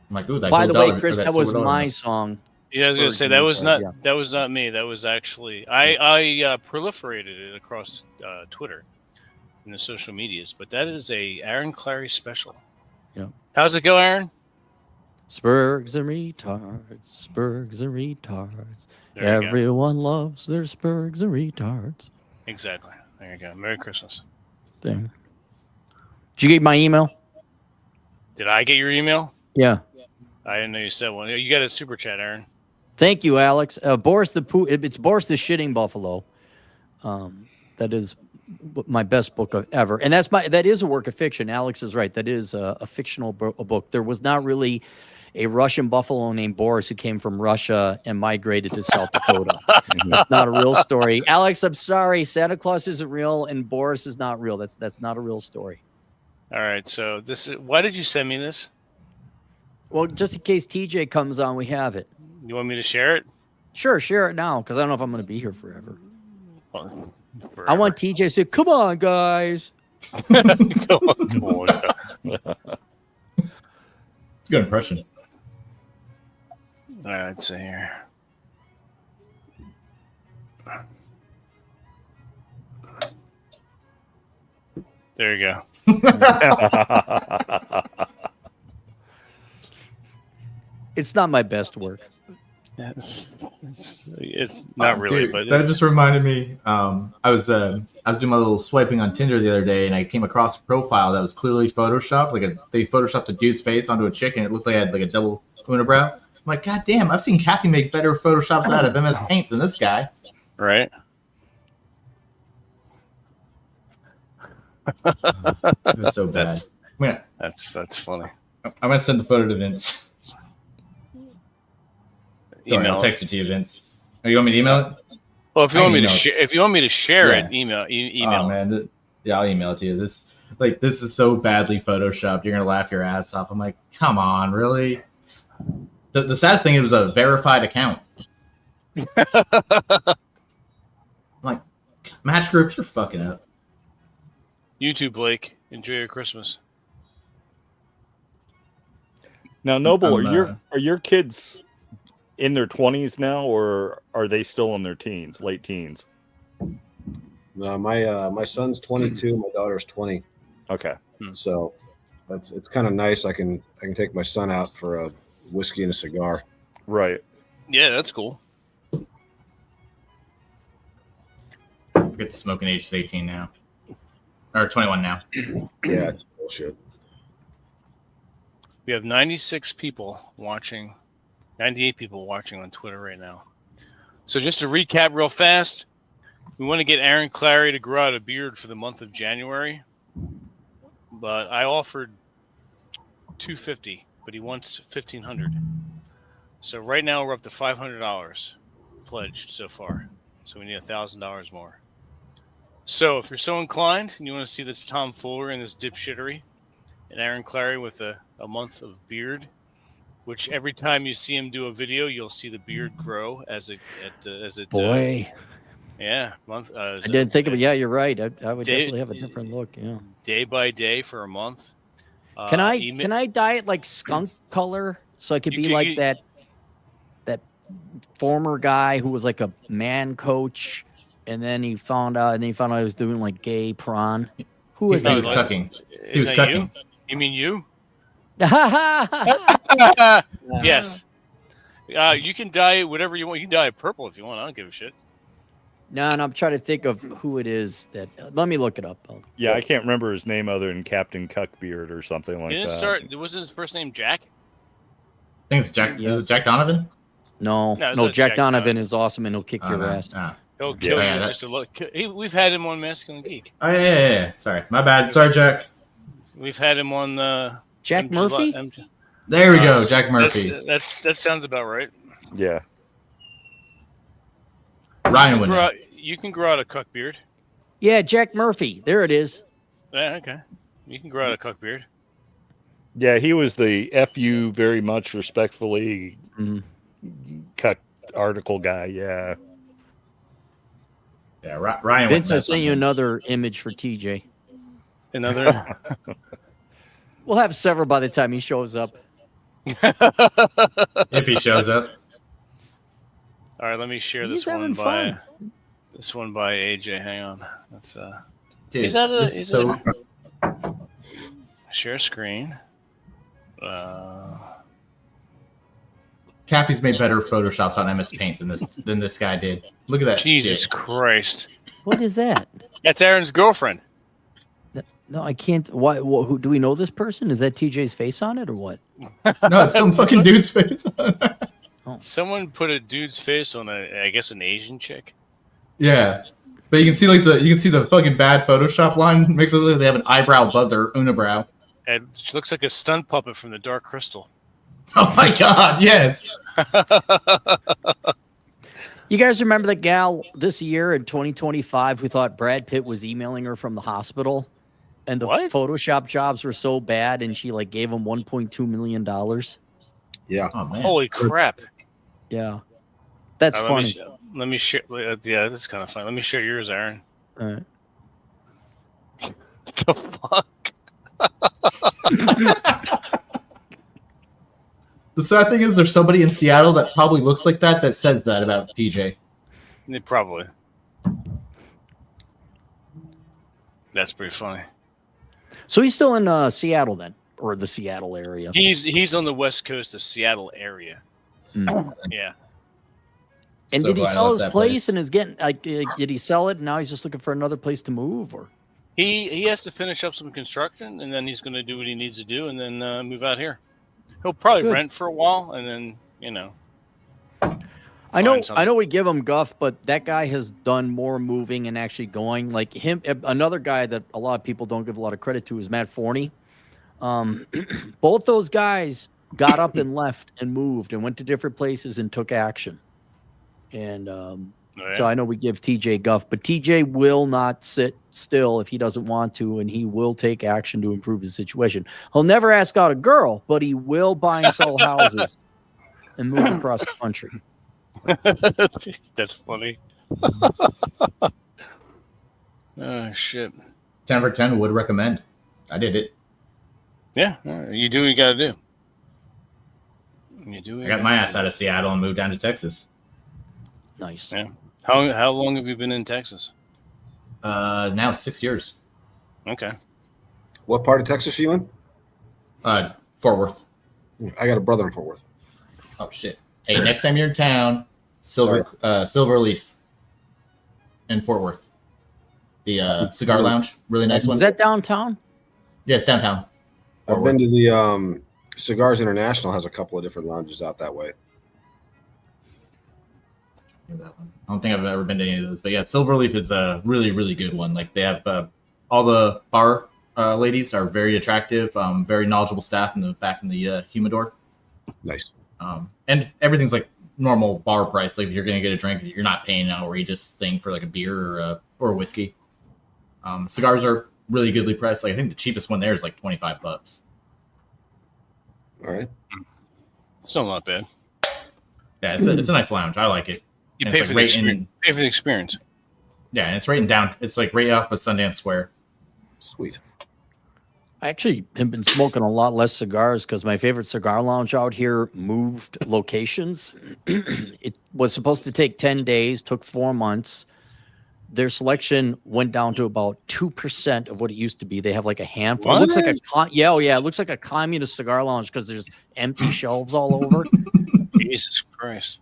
I'm like, ooh, that By the gold way, dollar- Chris, or that was silver my dollar. song. Yeah, I was gonna say Spurgeon that Retard, that was not me. That was actually I proliferated it across Twitter and the social medias. But that is a Aaron Clary special. Yeah. How's it go, Aaron? Spurgs and retards, Spurgs and retards. There you go. Everyone loves their Spurgs and retards. Exactly. There you go. Merry Christmas. There. Did you get my email? Did I get your email? Yeah. I didn't know you said one. You got a super chat, Aaron. Thank you, Alex. Boris the it's Boris the Shitting Buffalo. That is my best book ever, and that is a work of fiction. Alex is right. That is a fictional book. There was not really a Russian buffalo named Boris who came from Russia and migrated to South Dakota. That's not a real story. Alex, I'm sorry. Santa Claus isn't real, and Boris is not real. That's not a real story. All right. So this is. Why did you send me this? Well, just in case TJ comes on, we have it. You want me to share it? Sure, share it now, because I don't know if I'm going to be here forever. Well, I want TJ to say, come on, guys. Come on. It's a good impression. All right, let's see here. There you go. It's not my best work. It's not really, Dude, but that just reminded me. I was doing my little swiping on Tinder the other day, and I came across a profile that was clearly photoshopped. They photoshopped a dude's face onto a chick, and it looked like it had like a double unibrow. I'm like, God damn! I've seen Kathy make better photoshops out of MS Paint than this guy. right. It was so bad. That's funny. I'm gonna send the photo to Vince. Sorry, Email. I'll text it to you, Vince. Oh, you want me to email it? Well, if you I want me to email it. share, if you want me to share Yeah. it, email. Oh man, Yeah, I'll email it to you. This is so badly photoshopped. You're gonna laugh your ass off. I'm like, come on, really? The saddest thing, it was a verified account. I'm like, Match Group, you're fucking up. You too, Blake. Enjoy your Christmas. Now, Noble, I'm, are your kids in their 20s now, or are they still in their teens, late teens? No, my son's 22, my daughter's 20. Okay. So it's kind of nice. I can take my son out for a whiskey and a cigar. Right. Yeah, that's cool. Forget the smoking age is 18 now. Or 21 now. Yeah, it's bullshit. We have 96 people watching, 98 people watching on Twitter right now. So just to recap real fast, we want to get Aaron Clary to grow out a beard for the month of January. But I offered $250, but he wants $1,500. So right now we're up to $500 pledged so far. So we need $1,000 more. So if you're so inclined and you want to see this tomfoolery and this dipshittery, and Aaron Clary with a month of beard, which every time you see him do a video, you'll see the beard grow as it Boy. Yeah, month. I didn't think of it. Yeah, you're right. I would definitely have a different look. Yeah. Day by day for a month. Can I dye it like skunk color so I could be like that former guy who was like a man coach, and then he found out I was doing like gay prawn. Who was He that? was cucking. He was that cucking. You mean you? Yeah. Yes. You can dye it whatever you want. You can dye it purple if you want. I don't give a shit. No, and I'm trying to think of who it is that. Let me look it up. Yeah, I can't remember his name other than Captain Cuckbeard or something like that. Wasn't his first name Jack? I think it's Jack. Is it Jack Donovan? No, No, it's not Jack Jack Donovan Donovan. is awesome, and he'll kick your ass. He'll kill Yeah, you that- just to look. We've had him on Masculine Geek. Oh yeah. Sorry, my bad. Sorry, Jack. We've had him on Jack Murphy? There we go, Jack Murphy. That sounds about right. Yeah. Ryan would know. You can grow out a cuck beard. Yeah, Jack Murphy. There it is. Yeah, okay. You can grow out a cuck beard. Yeah, he was the FU very much respectfully cut article guy. Yeah. Yeah, Ryan. Vince, would I know sent you something. another image for TJ. Another. We'll have several by the time he shows up. If he shows up. All right, let me share He's this one having by fun. AJ. Hang on. That's Dude, Is that a- this is is so. share screen. Cappy's made better photoshops on MS Paint than this guy did. Look at that Jesus shit. Christ. What is that? That's Aaron's girlfriend. No, I can't. Why? Who do we know this person? Is that TJ's face on it or what? No, it's some fucking dude's face. Someone put a dude's face on I guess an Asian chick. Yeah, but you can see the fucking bad Photoshop line makes it look like they have an eyebrow above their unibrow. And she looks like a stunt puppet from the Dark Crystal. Oh my god, yes. You guys remember the gal this year in 2025 who thought Brad Pitt was emailing her from the hospital, and the What? Photoshop jobs were so bad, and she like gave him $1.2 million. Yeah. Oh man. Holy crap. Yeah, that's funny. Let me share. Yeah, this is kind of fun. Let me share yours, Aaron. All right. The fuck? The sad thing is, there's somebody in Seattle that probably looks like that says that about DJ. Probably. That's pretty funny. So he's still in Seattle then, or the Seattle area. He's on the west coast, the Seattle area. Mm. Yeah. And So did he glad I sell left his that place and is getting like? Did he sell it? And now he's just looking for another place to move, or He has to finish up some construction, and then he's going to do what he needs to do, and then move out here. He'll probably Good. rent for a while, and then I know something. we give him guff, but that guy has done more moving and actually going. Like him, another guy that a lot of people don't give a lot of credit to is Matt Forney. Both those guys got up and left and moved and went to different places and took action. And Oh, yeah. So I know we give TJ guff, but TJ will not sit still if he doesn't want to, and he will take action to improve his situation. He'll never ask out a girl, but he will buy and sell houses and move across the country. That's funny. Oh shit. 10 for 10 would recommend. I did it. Yeah, you do what you got to do. You do. I got my ass out of Seattle and moved down to Texas. Nice. Yeah. How long have you been in Texas? Now 6 years. Okay. What part of Texas are you in? Fort Worth. I got a brother in Fort Worth. Oh shit. Hey, next time you're in town, Silver Leaf in Fort Worth. The cigar lounge, really nice one. Is that downtown? Yeah, it's downtown. I've been to the Cigars International has a couple of different lounges out that way. That one. I don't think I've ever been to any of those, but yeah, Silverleaf is a really, really good one. Like they have all the bar ladies are very attractive, very knowledgeable staff in the humidor. Nice. And everything's like normal bar price. Like if you're gonna get a drink, you're not paying an outrageous thing for like a beer or a whiskey. Cigars are really goodly priced. Like I think the cheapest one there is like $25. All right. Still not bad. Yeah, it's a nice lounge. I like it. You And pay it's for, like the experience. Pay for the experience. Yeah, and it's right in down. It's like right off of Sundance Square. Sweet. I actually have been smoking a lot less cigars because my favorite cigar lounge out here moved locations. It was supposed to take 10 days, took 4 months. Their selection went down to about 2% of what it used to be. They have like a handful. It looks like it looks like a communist cigar lounge because there's empty shelves all over. Jesus Christ.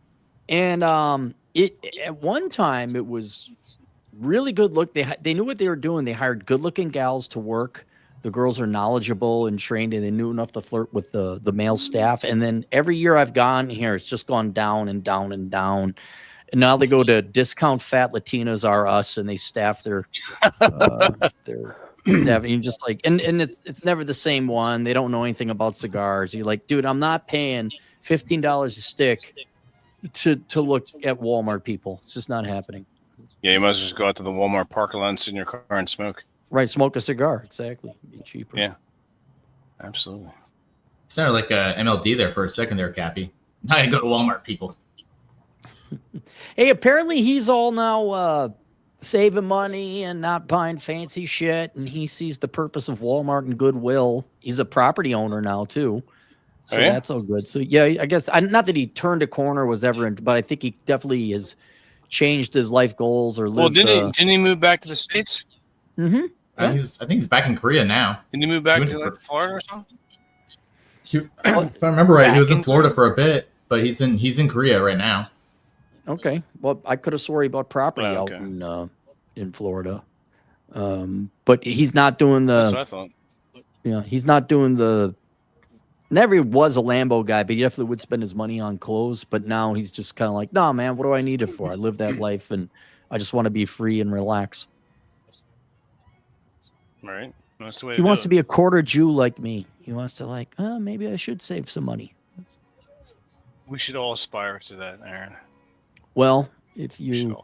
And it at one time it was really good look. They knew what they were doing. They hired good looking gals to work. The girls are knowledgeable and trained, and they knew enough to flirt with the male staff. And then every year I've gone here, it's just gone down and down and down. And now they go to Discount Fat Latinas R Us, and they staff their staff. And you're just like, and it's never the same one. They don't know anything about cigars. You're like, dude, I'm not paying $15 a stick to look at Walmart people. It's just not happening. Yeah, you might as well just go out to the Walmart parking lot and sit in your car and smoke. Right, smoke a cigar. Exactly. Be cheaper. Yeah. Absolutely. Sounded like MLD there for a second there, Cappy. Now I go to Walmart, people. Hey, apparently he's all now saving money and not buying fancy shit, and he sees the purpose of Walmart and Goodwill. He's a property owner now too, so that's all good. So yeah, I guess not that he turned a corner was ever, but I think he definitely has changed his life goals or lived. Well, didn't he move back to the States? Mm-hmm. I think he's back in Korea now. Didn't he move back to like Florida or something? If I remember right, he was in Florida for a bit, but he's in Korea right now. Okay. Well, I could have swore he bought property out in Florida. But he's not doing That's what I thought. Yeah, he's not doing the. Never was a Lambo guy, but he definitely would spend his money on clothes. But now he's just kind of like, nah, man, what do I need it for? I live that life, and I just want to be free and relax. Right. That's the way He wants to be a quarter Jew like me. He wants to like, maybe I should save some money. We should all aspire to that, Aaron. Well, if you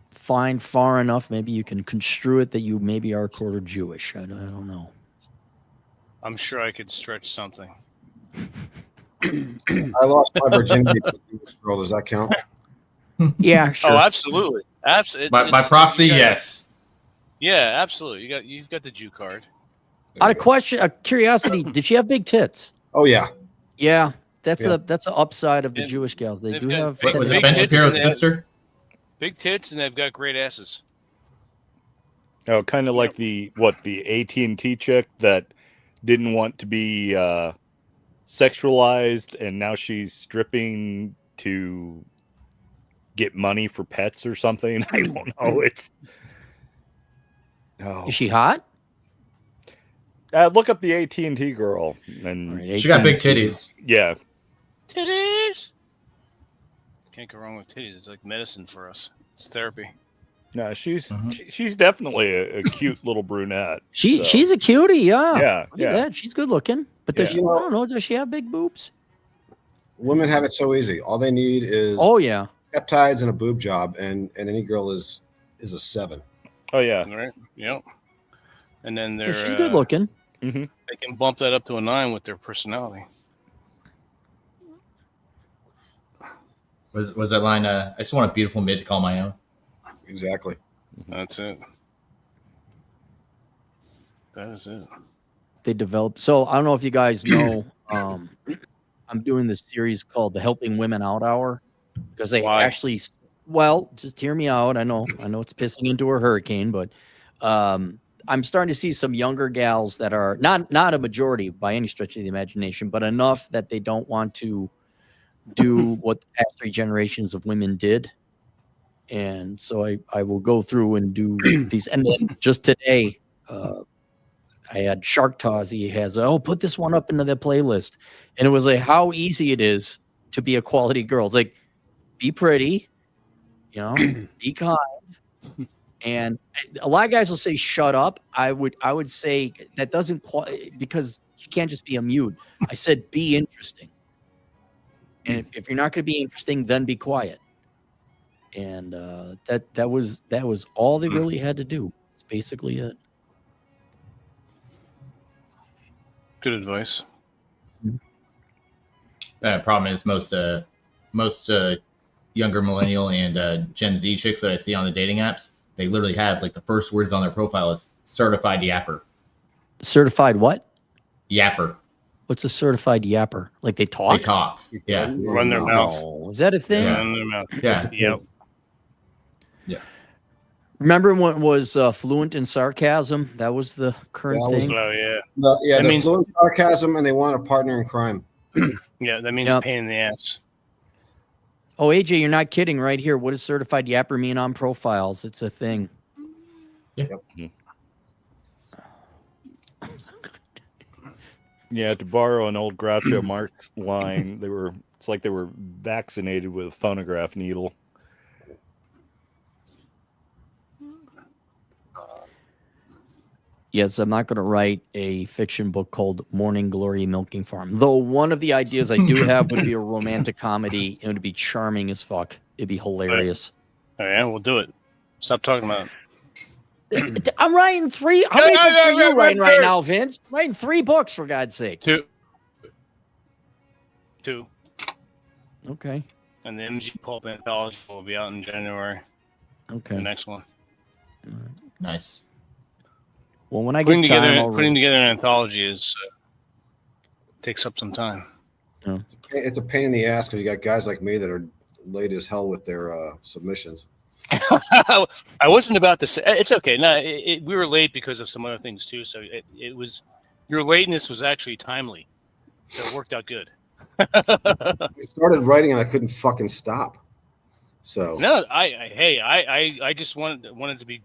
find far enough, maybe you can construe it that you maybe are quarter Jewish. I don't know. I'm sure I could stretch something. I lost my virginity to a Jewish girl. Does that count? Yeah, sure. Oh, absolutely. Absolutely. By proxy, yes. Yeah, absolutely. You've got the Jew card. Out of curiosity, did she have big tits? Oh yeah. Yeah, that's an upside of the Jewish gals. They do have. Was it Ben Shapiro's sister? Big tits, and they've got great asses. Oh, kind of like the AT&T chick that didn't want to be sexualized, and now she's stripping to get money for pets or something. I don't know. Is she hot? Look up the AT&T girl, and she got big titties. Yeah, titties. Can't go wrong with titties. It's like medicine for us. It's therapy. No, she's definitely a cute little brunette. She's a cutie, yeah. Yeah, Look at that. She's good looking. But does she? I don't know. Does she have big boobs? Women have it so easy. All they need is oh yeah, peptides and a boob job, and any girl is a 7. Oh yeah. Right. Yep. And then Yeah, they're she's good looking. Mm-hmm. they can bump that up to a 9 with their personality. Was that line? I just want a beautiful mid to call my own. Exactly. That's it. That is it. They developed. So I don't know if you guys know. I'm doing this series called the Helping Women Out Hour because they Why? actually. Well, just hear me out. I know it's pissing into a hurricane, but I'm starting to see some younger gals that are not a majority by any stretch of the imagination, but enough that they don't want to do what the past 3 generations of women did. And so I will go through and do these. And then just today, I had Shark Taz. He has, put this one up into the playlist. And it was like how easy it is to be a quality girl. It's like, be pretty, be kind. And a lot of guys will say, shut up. I would say that doesn't because you can't just be a mute. I said, be interesting. And if you're not going to be interesting, then be quiet. And that was all they really had to do. It's basically it. Good advice. Problem is most younger millennial and Gen Z chicks that I see on the dating apps, they literally have like the first words on their profile is certified yapper. Certified what? Yapper. What's a certified yapper? Like they talk? They talk. Yeah. Run their mouth. Oh, is that a thing? Yeah. Run their mouth. Yeah. Yep. Yeah. Remember when it was fluent in sarcasm? That was the current That was- thing. Oh yeah. That That means- fluent sarcasm, and they want a partner in crime. Yeah, that means Yep. pain in the ass. Oh, AJ, you're not kidding right here. What does certified yapper mean on profiles? It's a thing. Yeah, to borrow an old Groucho Marx line, it's like they were vaccinated with a phonograph needle. Yes, I'm not going to write a fiction book called Morning Glory Milking Farm. Though one of the ideas I do have would be a romantic comedy. It would be charming as fuck. It'd be hilarious. Oh yeah, we'll do it. Stop talking about it. I'm writing 3. How many books are you writing right now, Vince? I'm writing 3 books, for God's sake. 2. Okay. And the MG Pulp Anthology will be out in January. The Okay. next one. Nice. Well, when I Putting get time, together I'll putting together an anthology is takes up some time. It's a pain in the ass because you got guys like me that are late as hell with their submissions. I wasn't about to say it's okay. No, we were late because of some other things too. So it was your lateness was actually timely, so it worked out good. I started writing and I couldn't fucking stop. So No, I just wanted to be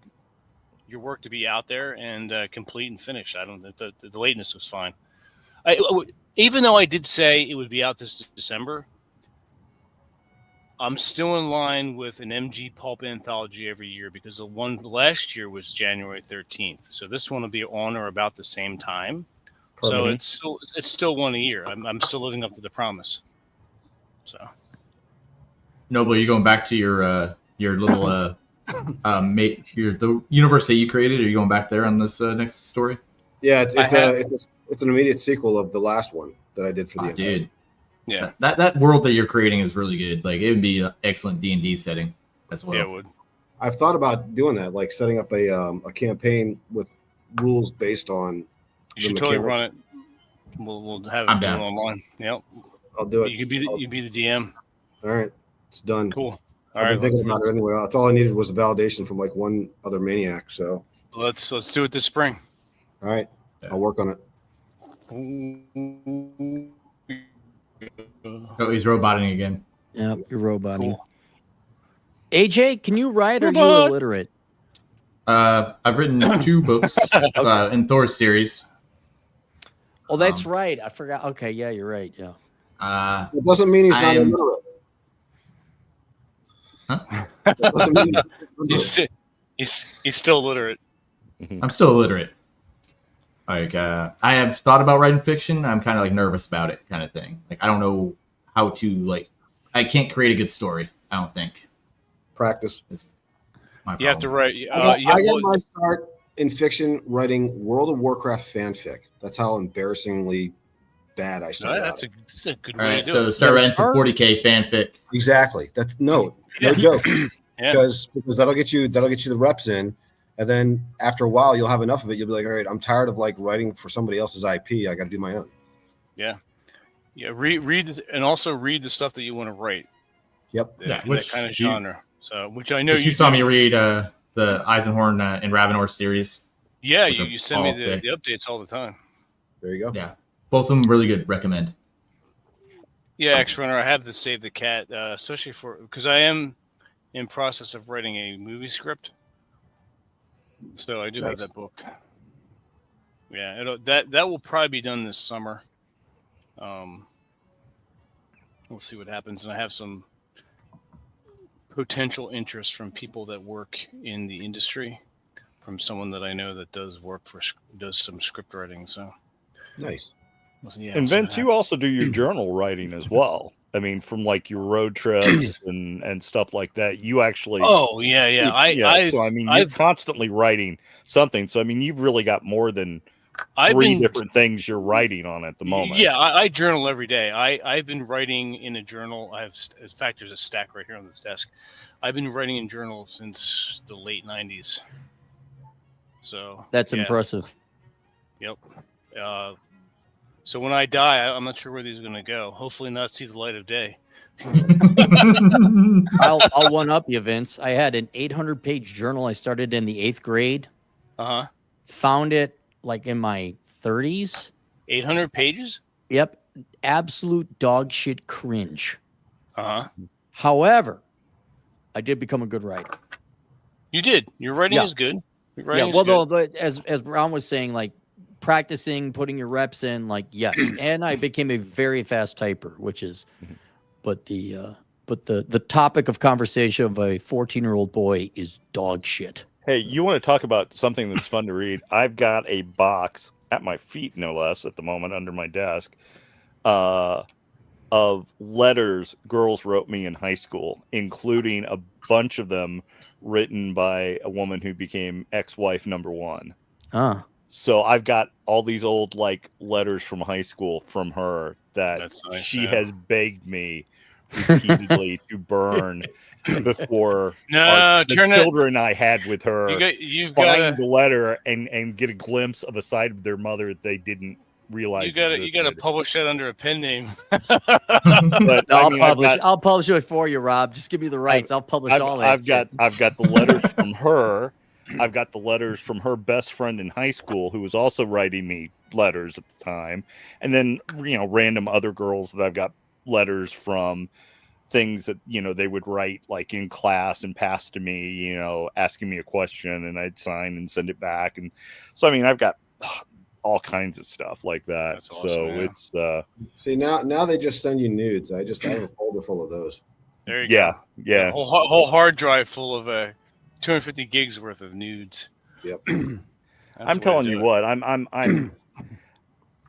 your work to be out there and complete and finished. I don't. The lateness was fine. Even though I did say it would be out this December, I'm still in line with an MG Pulp anthology every year because the one last year was January 13th. So this one will be on or about the same time. So it's still one a year. I'm still living up to the promise. So Noble, you going back to your little the universe that you created? Are you going back there on this next story? yeah, it's an immediate sequel of the last one that I did for the Dude, yeah, that world that you're creating is really good. Like it would be an excellent D&D setting as well. yeah, it would. I've thought about doing that, like setting up a campaign with rules based on. You should totally run it. We'll have I'm it down. online. Yep. I'll do it. You could be the DM. All right, it's done. Cool. All I've right. been thinking about it anyway. That's all I needed was a validation from like one other maniac. So Let's do it this spring. all right, I'll work on it. Oh, he's roboting again. Yeah, you're roboting. Cool. AJ, can you write or are you Robot. illiterate? I've written 2 books in Thor's series. Oh, that's right. I forgot. Okay, yeah, you're right. Yeah. It doesn't mean he's not I'm- illiterate. Huh? It doesn't mean he's illiterate. He's still literate. I'm still illiterate. Like I have thought about writing fiction. I'm kind of like nervous about it, kind of thing. Like I don't know how to I can't create a good story. I don't think. Practice. It's my problem. You have to write. I got my start in fiction writing World of Warcraft fanfic. That's how embarrassingly bad I started. That's a good All way right, to do so it. start writing some 40K fanfic. Exactly. That's no joke. Yeah. Because that'll get you the reps in, and then after a while you'll have enough of it. You'll be like, all right, I'm tired of like writing for somebody else's IP. I got to do my own. Yeah. Read and also read the stuff that you want to write. Yep. Yeah, in that kind of genre. So, which I know you saw me read the Eisenhorn and Ravenor series. Yeah, you send me the updates all the time. There you go. Yeah, both of them really good. Recommend. Yeah, X-Runner. I have to save the cat, especially because I am in process of writing a movie script. So I do have that book. Yeah, that will probably be done this summer. We'll see what happens, and I have some potential interest from people that work in the industry, from someone that I know that does some script writing. So nice. And Vince, you also do your journal writing as well. I mean, from like your road trips and stuff like that. You actually. Oh yeah. So I mean, you're constantly writing something. So I mean, you've really got more than three different things you're writing on at the moment. Yeah, I journal every day. I've been writing in a journal. In fact, there's a stack right here on this desk. I've been writing in journals since the late 90s. So that's impressive. Yep. So when I die, I'm not sure where these are going to go. Hopefully not see the light of day. I'll one up you, Vince. I had an 800-page journal I started in the 8th grade. Found it like in my 30s. 800 pages? Yep. Absolute dog shit cringe. However, I did become a good writer. You did. Your writing is good. As Brown was saying, like practicing, putting your reps in, like yes. And I became a very fast typer, which is but the topic of conversation of a 14-year-old boy is dog shit. Hey, you want to talk about something that's fun to read? I've got a box at my feet, no less, at the moment under my desk, of letters girls wrote me in high school, including a bunch of them written by a woman who became ex-wife number one. So I've got all these old like letters from high school from her that she has begged me repeatedly to burn before the children I had with her you've find the letter and get a glimpse of a side of their mother that they didn't realize. You got to publish that under a pen name. But I'll publish it for you, Rob. Just give me the rights. I'll publish all that. I've got the letters from her. I've got the letters from her best friend in high school who was also writing me letters at the time. And then, random other girls that I've got letters from, things that, they would write like in class and pass to me, asking me a question and I'd sign and send it back. And so, I mean, I've got all kinds of stuff like that. That's awesome, so it's see now they just send you nudes. I have a folder full of those. There you go. Yeah. A whole hard drive full of 250 gigs worth of nudes. Yep. I'm telling you what,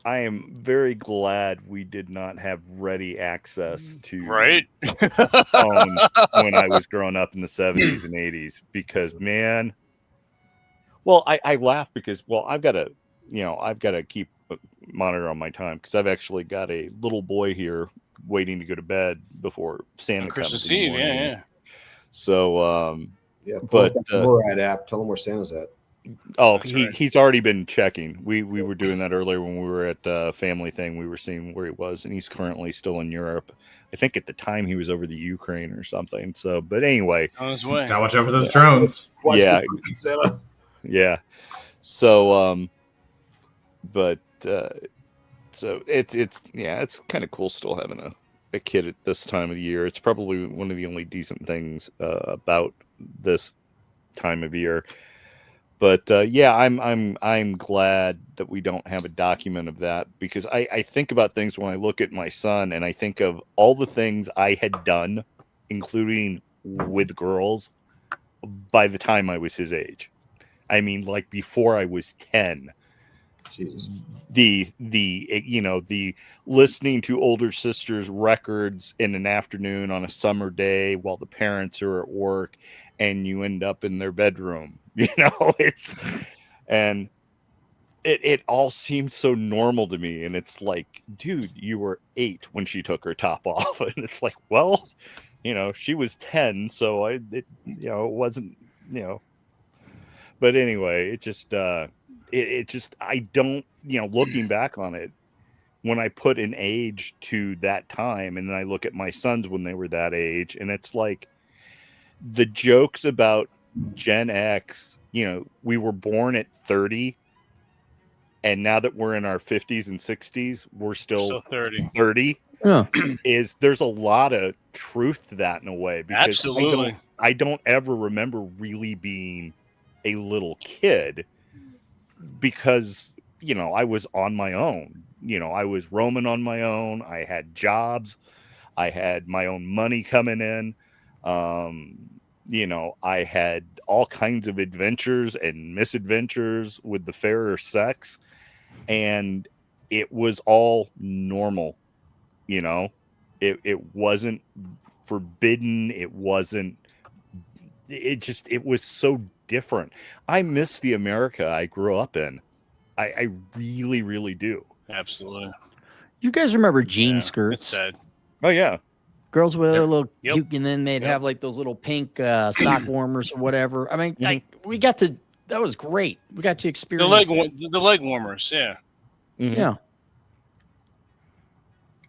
I am very glad we did not have ready access to phone when I was growing up in the 70s and 80s, because man, well, I laugh because, well, I've got to keep a monitor on my time because I've actually got a little boy here waiting to go to bed before Santa comes. Christmas Eve, yeah. So, but the NORAD app, tell him where Santa's at. Oh, he's already been checking. We were doing that earlier when we were at the family thing. We were seeing where he was, and he's currently still in Europe. I think at the time he was over the Ukraine or something. So, but anyway, on his way. Gotta watch over those drones. Yeah. So, so it's kind of cool still having a kid at this time of the year. It's probably one of the only decent things about this time of year. But I'm glad that we don't have a document of that, because I think about things when I look at my son and I think of all the things I had done, including with girls, by the time I was his age. I mean, like before I was 10, Jesus. the the listening to older sisters' records in an afternoon on a summer day while the parents are at work, and you end up in their bedroom. And it all seems so normal to me, and it's like, dude, you were 8 when she took her top off, and it's like, well, she was 10, so it wasn't, but anyway, it just I don't, looking back on it, when I put an age to that time, and then I look at my sons when they were that age, and it's like the jokes about Gen X, we were born at 30, and now that we're in our 50s and 60s, we're still 30. Yeah. There's a lot of truth to that in a way, because Absolutely. I don't ever remember really being a little kid, because I was on my own. I was roaming on my own. I had jobs. I had my own money coming in. I had all kinds of adventures and misadventures with the fairer sex, and it was all normal. It wasn't forbidden. It was so different. I miss the America I grew up in. I really, really do. Absolutely. You guys remember jean It's skirts? sad. Oh yeah. Girls with a Yep. little Yep. cute, and then they'd have like those little pink sock warmers or whatever. I mean, that was great. We got to The experience leg warmers. Yeah, Mhm. Yeah.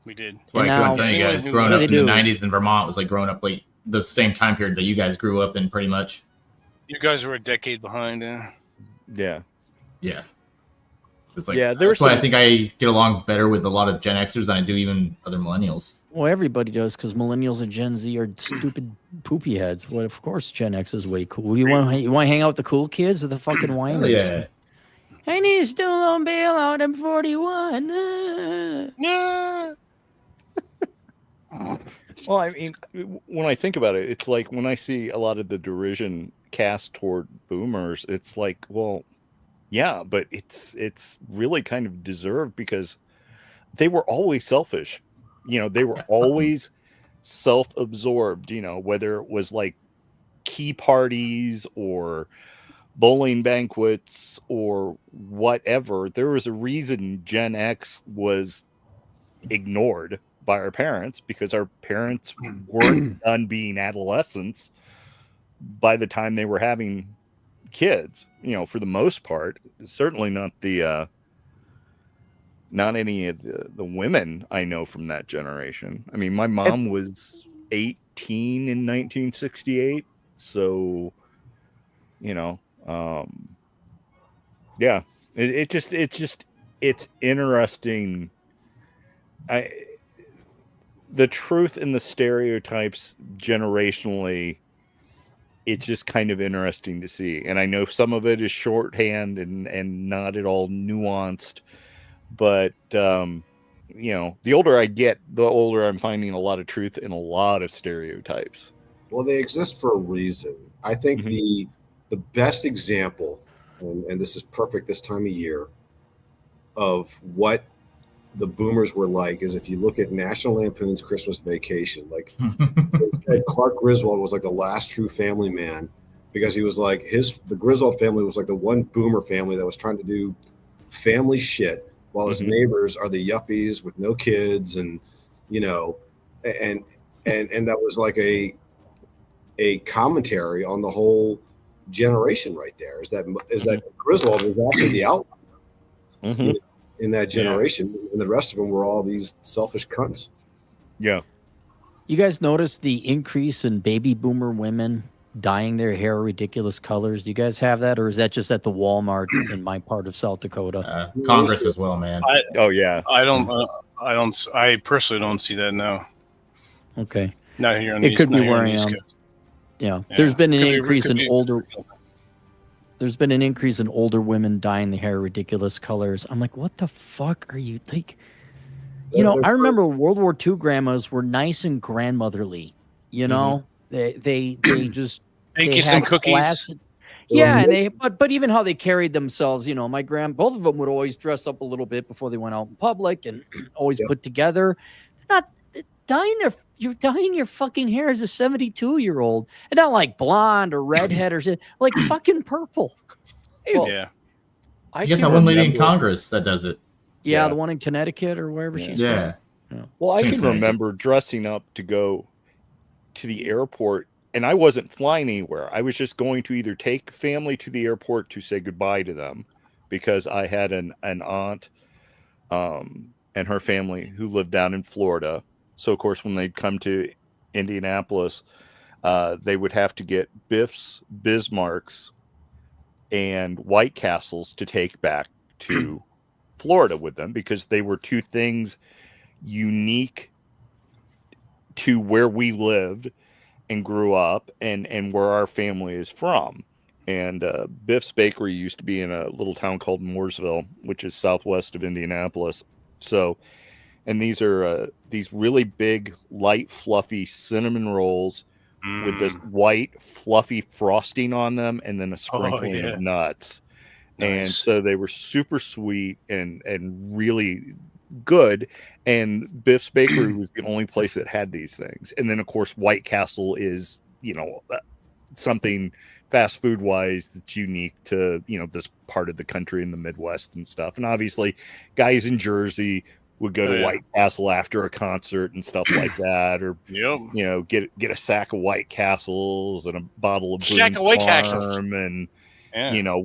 we did. That's why And I couldn't now- tell you Anyone guys, who- growing What up do in they the do? 90s in Vermont was like growing up like the same time period that you guys grew up in, pretty much. You guys were a decade behind. Yeah. Yeah. It's like, Yeah, there that's were why I some- think I get along better with a lot of Gen Xers than I do even other millennials. Well, everybody does, because millennials and Gen Z are stupid poopy heads. Well, of course, Gen X is way cool. You want to hang out with the cool kids or the fucking Hell whiners? yeah. I need still on bail out. I'm 41. Yeah. Well, I mean, when I think about it, it's like when I see a lot of the derision cast toward boomers, it's like, well, yeah, but it's really kind of deserved, because they were always selfish. They were always self-absorbed, whether it was like key parties or bowling banquets or whatever. There was a reason Gen X was ignored by our parents, because our parents weren't done being adolescents by the time they were having kids, for the most part. Certainly not not any of the women I know from that generation. I mean, my mom was 18 in 1968, so yeah, it's interesting. The truth in the stereotypes generationally, it's just kind of interesting to see. And I know some of it is shorthand and not at all nuanced, but the older I get, the older I'm finding a lot of truth in a lot of stereotypes. Well, they exist for a reason. I think Mhm. the best example, and this is perfect this time of year, of what the boomers were like is if you look at National Lampoon's Christmas Vacation. Like Clark Griswold was like the last true family man, because he was like the Griswold family was like the one boomer family that was trying to do family shit, while his neighbors are the yuppies with no kids, and and that was like a commentary on the whole generation right there. Is that Griswold was actually the outlier in that generation, and the rest of them were all these selfish cunts. Yeah. You guys notice the increase in baby boomer women dyeing their hair ridiculous colors? Do you guys have that, or is that just at the Walmart in my part of South Dakota? Congress as well, man. I personally don't see that now. Okay. Not here on It could be wearing East them. Coast. Yeah. There's been an Could be- increase could in be- older. There's been an increase in older women dyeing the hair ridiculous colors. I'm like, what the fuck are you like? I remember World War II grandmas were nice and grandmotherly. They just Bake they you some had cookies. class. Yeah, and but even how they carried themselves, both of them would always dress up a little bit before they went out in public and always put together. They're not you're dyeing your fucking hair as a 72-year-old, and not like blonde or redhead or shit, like fucking purple. Well, yeah. You get that one lady in Congress that does it. Yeah, the one in Connecticut or wherever she's from. Yeah. Well, I can remember dressing up to go to the airport, and I wasn't flying anywhere. I was just going to either take family to the airport to say goodbye to them, because I had an aunt and her family who lived down in Florida. So, of course, when they'd come to Indianapolis, they would have to get Biff's, Bismarck's, and White Castles to take back to Florida with them, because they were two things unique to where we lived and grew up and where our family is from. And Biff's Bakery used to be in a little town called Mooresville, which is southwest of Indianapolis. So, and these are these really big, light, fluffy cinnamon rolls with this white, fluffy frosting on them, and then a sprinkling of nuts. Nice. And so they were super sweet and really good. And Biff's Bakery was the only place that had these things. And then, of course, White Castle is, something fast food wise that's unique to, this part of the country in the Midwest and stuff. And obviously, guys in Jersey would go to White Castle after a concert and stuff like that, or get a sack of White Castles and a bottle of Boone Farm and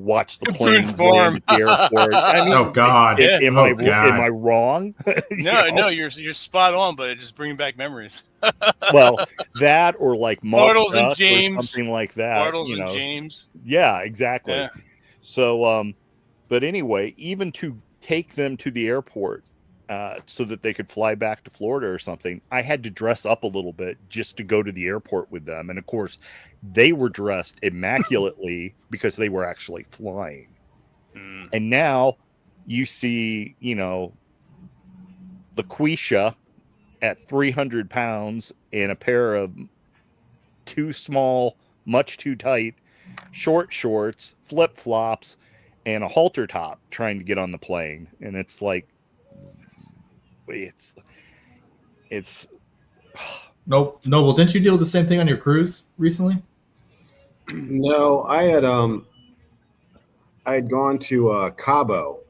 watch the planes land at the airport. I mean, oh God, am I wrong? No, you're spot on, but it just brings back memories. Well, that or like Bartles and James, or something like that. Bartles and James. Yeah, exactly. Yeah. So, but anyway, even to take them to the airport, so that they could fly back to Florida or something, I had to dress up a little bit just to go to the airport with them. And of course, they were dressed immaculately because they were actually flying. And now you see, LaQuisha at 300 pounds in a pair of too small, much too tight, short shorts, flip-flops, and a halter top trying to get on the plane. And it's like, it's Nope. Noble, didn't you deal with the same thing on your cruise recently? No, I had gone to Cabo,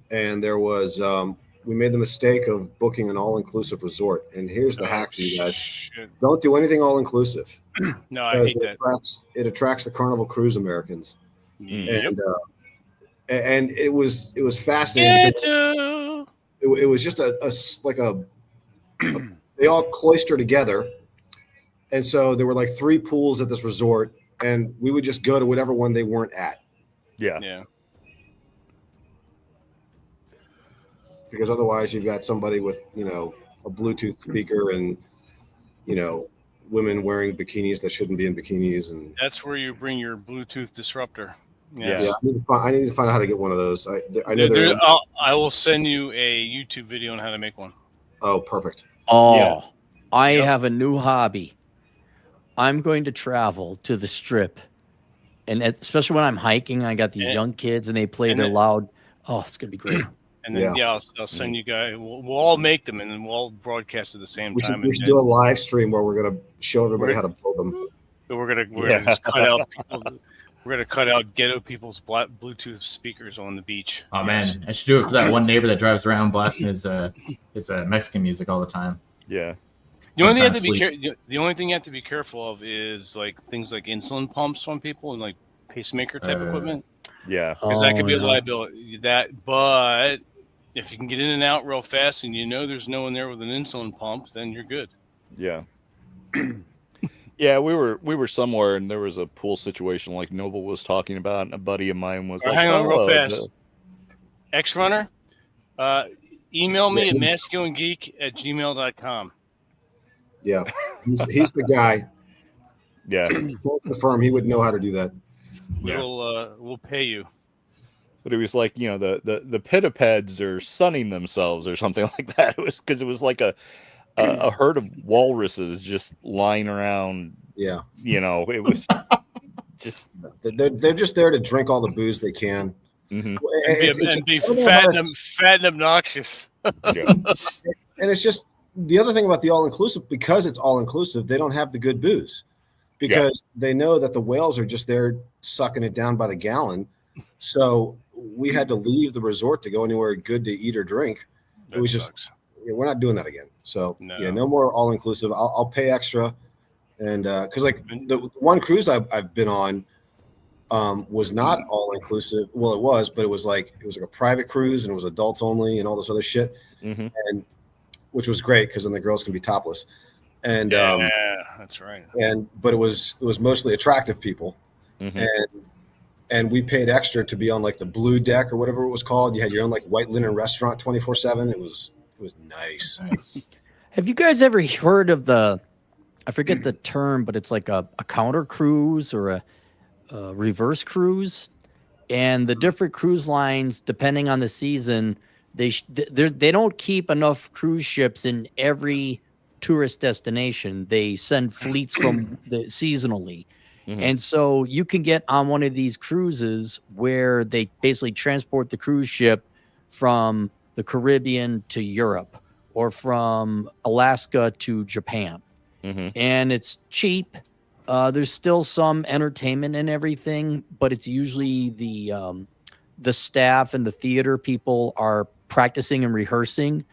and there was we made the mistake of booking an all-inclusive resort. And here's the hack for you guys: don't do anything all-inclusive. No, I hate that. It attracts the Carnival Cruise Americans, and it was fascinating. It was just they all cloister together. And so there were like 3 pools at this resort, and we would just go to whatever one they weren't at. Yeah. Because otherwise you've got somebody with, a Bluetooth speaker and, women wearing bikinis that shouldn't be in bikinis. And that's where you bring your Bluetooth disruptor. Yeah. I need to find out how to get one of those. I know I will send you a YouTube video on how to make one. Oh, perfect. Oh, I have a new hobby. I'm going to travel to the Strip, and especially when I'm hiking, I got these young kids, and they play their loud. Oh, it's gonna be great. And then I'll send you guys. We'll all make them, and then we'll all broadcast at the same time. We should do a live stream where we're gonna show everybody how to build them. We're gonna just cut out people. We're gonna cut out ghetto people's Bluetooth speakers on the beach. Oh man, I should do it for that one neighbor that drives around blasting his Mexican music all the time. Yeah. The only thing you have to be careful of is like things like insulin pumps on people and like pacemaker type equipment. Yeah, because that could be a liability. But if you can get in and out real fast, and there's no one there with an insulin pump, then you're good. Yeah. Yeah, we were somewhere, and there was a pool situation like Noble was talking about, and a buddy of mine was like, hang on real fast. X-Runner, email me at masculinegeek@gmail.com. Yeah, he's the guy. Yeah. The firm, he would know how to do that. We'll pay you. But it was like, the pitopeds are sunning themselves or something like that. It was because it was like a herd of walruses just lying around. Yeah. It was just they're just there to drink all the booze they can. mhm. And be fat and obnoxious. Yeah. And it's just the other thing about the all-inclusive, because it's all-inclusive, they don't have the good booze because they know that the whales are just there sucking it down by the gallon. So we had to leave the resort to go anywhere good to eat or drink. It was just, we're not doing that again. So no more all-inclusive. I'll pay extra. And because like the one cruise I've been on was not all-inclusive. Well, it was, but it was like a private cruise and it was adults only and all this other shit. Mm-hmm. And which was great because then the girls can be topless. And that's right. But it was mostly attractive people. Mm-hmm. And we paid extra to be on like the blue deck or whatever it was called. You had your own like white linen restaurant 24/7. It was nice. Have you guys ever heard of I forget the term, but it's like a counter cruise or a reverse cruise? And the different cruise lines, depending on the season, they don't keep enough cruise ships in every tourist destination. They send fleets from seasonally. Mm-hmm. And so you can get on one of these cruises where they basically transport the cruise ship from the Caribbean to Europe or from Alaska to Japan. Mm-hmm. And it's cheap. There's still some entertainment and everything, but it's usually the staff and the theater people are practicing and rehearsing.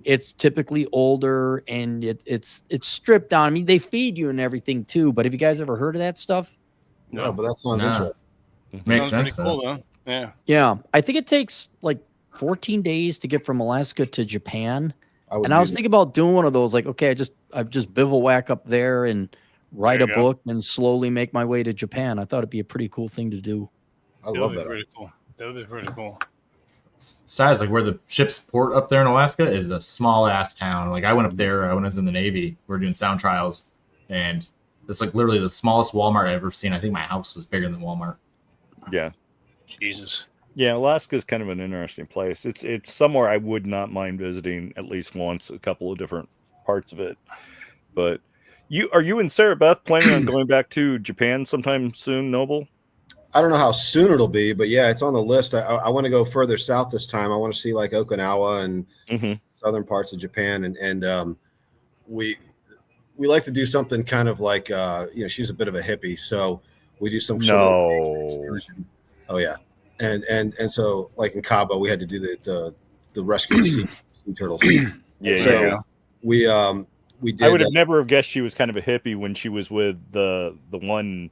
It's typically older and it's stripped down. I mean, they feed you and everything too, but have you guys ever heard of that stuff? No, but that sounds interesting. Makes sense. Cool, though. Yeah. Yeah. I think it takes like 14 days to get from Alaska to Japan. I was thinking about doing one of those, like, okay, I just bivouac up there and write a book and slowly make my way to Japan. I thought it'd be a pretty cool thing to do. I love that. Pretty cool. That would be pretty cool. Size, like where the ship's port up there in Alaska is a small ass town. Like I went up there when I was in the Navy. We were doing sound trials, and it's like literally the smallest Walmart I've ever seen. I think my house was bigger than Walmart. Yeah. Jesus. Yeah, Alaska is kind of an interesting place. It's somewhere I would not mind visiting at least once, a couple of different parts of it. But are you and Sarah Beth planning on going back to Japan sometime soon, Noble? I don't know how soon it'll be, but yeah, it's on the list. I want to go further south this time. I want to see like Okinawa and southern parts of Japan, and we like to do something kind of like she's a bit of a hippie, so we do some excursion. Oh yeah, and so like in Cabo, we had to do the rescue of sea turtles. We did. I would have never have guessed she was kind of a hippie when she was with the one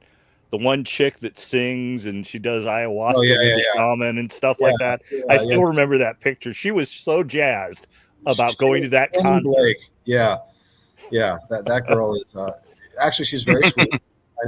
chick that sings and she does ayahuasca with shaman and stuff like that. I still remember that picture. She was so jazzed about going to that concert. Blake. Yeah. That girl is actually, she's very sweet.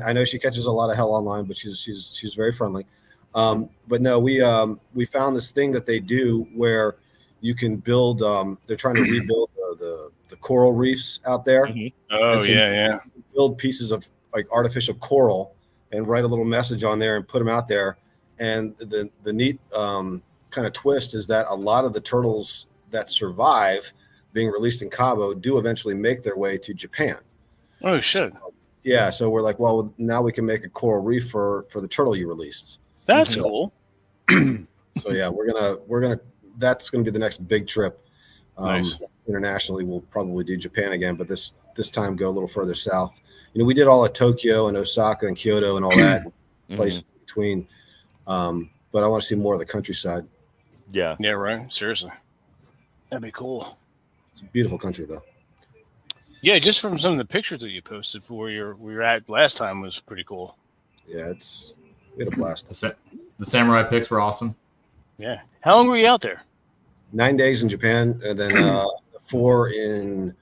I know she catches a lot of hell online, but she's very friendly. But no, we found this thing that they do where you can build. They're trying to rebuild the coral reefs out there. Mm-hmm. Oh, so build pieces of like artificial coral and write a little message on there and put them out there. And the neat kind of twist is that a lot of the turtles that survive being released in Cabo do eventually make their way to Japan. Oh shit! So we're like, well, now we can make a coral reef for the turtle you released. That's cool. So yeah, we're gonna that's gonna be the next big trip. Nice. Internationally, we'll probably do Japan again, but this time go a little further south. We did all of Tokyo and Osaka and Kyoto and all that places between. But I want to see more of the countryside. Yeah. Yeah, right. Seriously. That'd be cool. It's a beautiful country, though. Yeah, just from some of the pictures that you posted for where we were at last time was pretty cool. Yeah, we had a blast. The samurai pics were awesome. Yeah. How long were you out there? 9 days in Japan, and then 4 in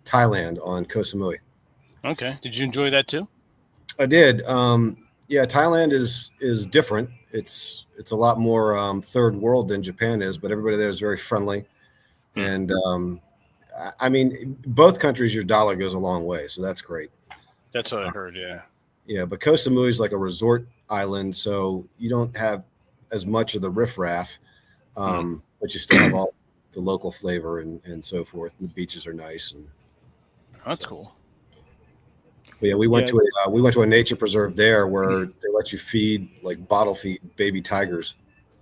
Thailand on Koh Samui. Okay. Did you enjoy that too? I did. Thailand is different. It's a lot more third world than Japan is, but everybody there is very friendly. And I mean, both countries, your dollar goes a long way, so that's great. That's what I heard. Yeah. Yeah, but Koh Samui is like a resort island, so you don't have as much of the riffraff, but you still have all the local flavor and so forth. And the beaches are nice, and that's cool. But yeah, we went to a nature preserve there where they let you feed bottle feed baby tigers.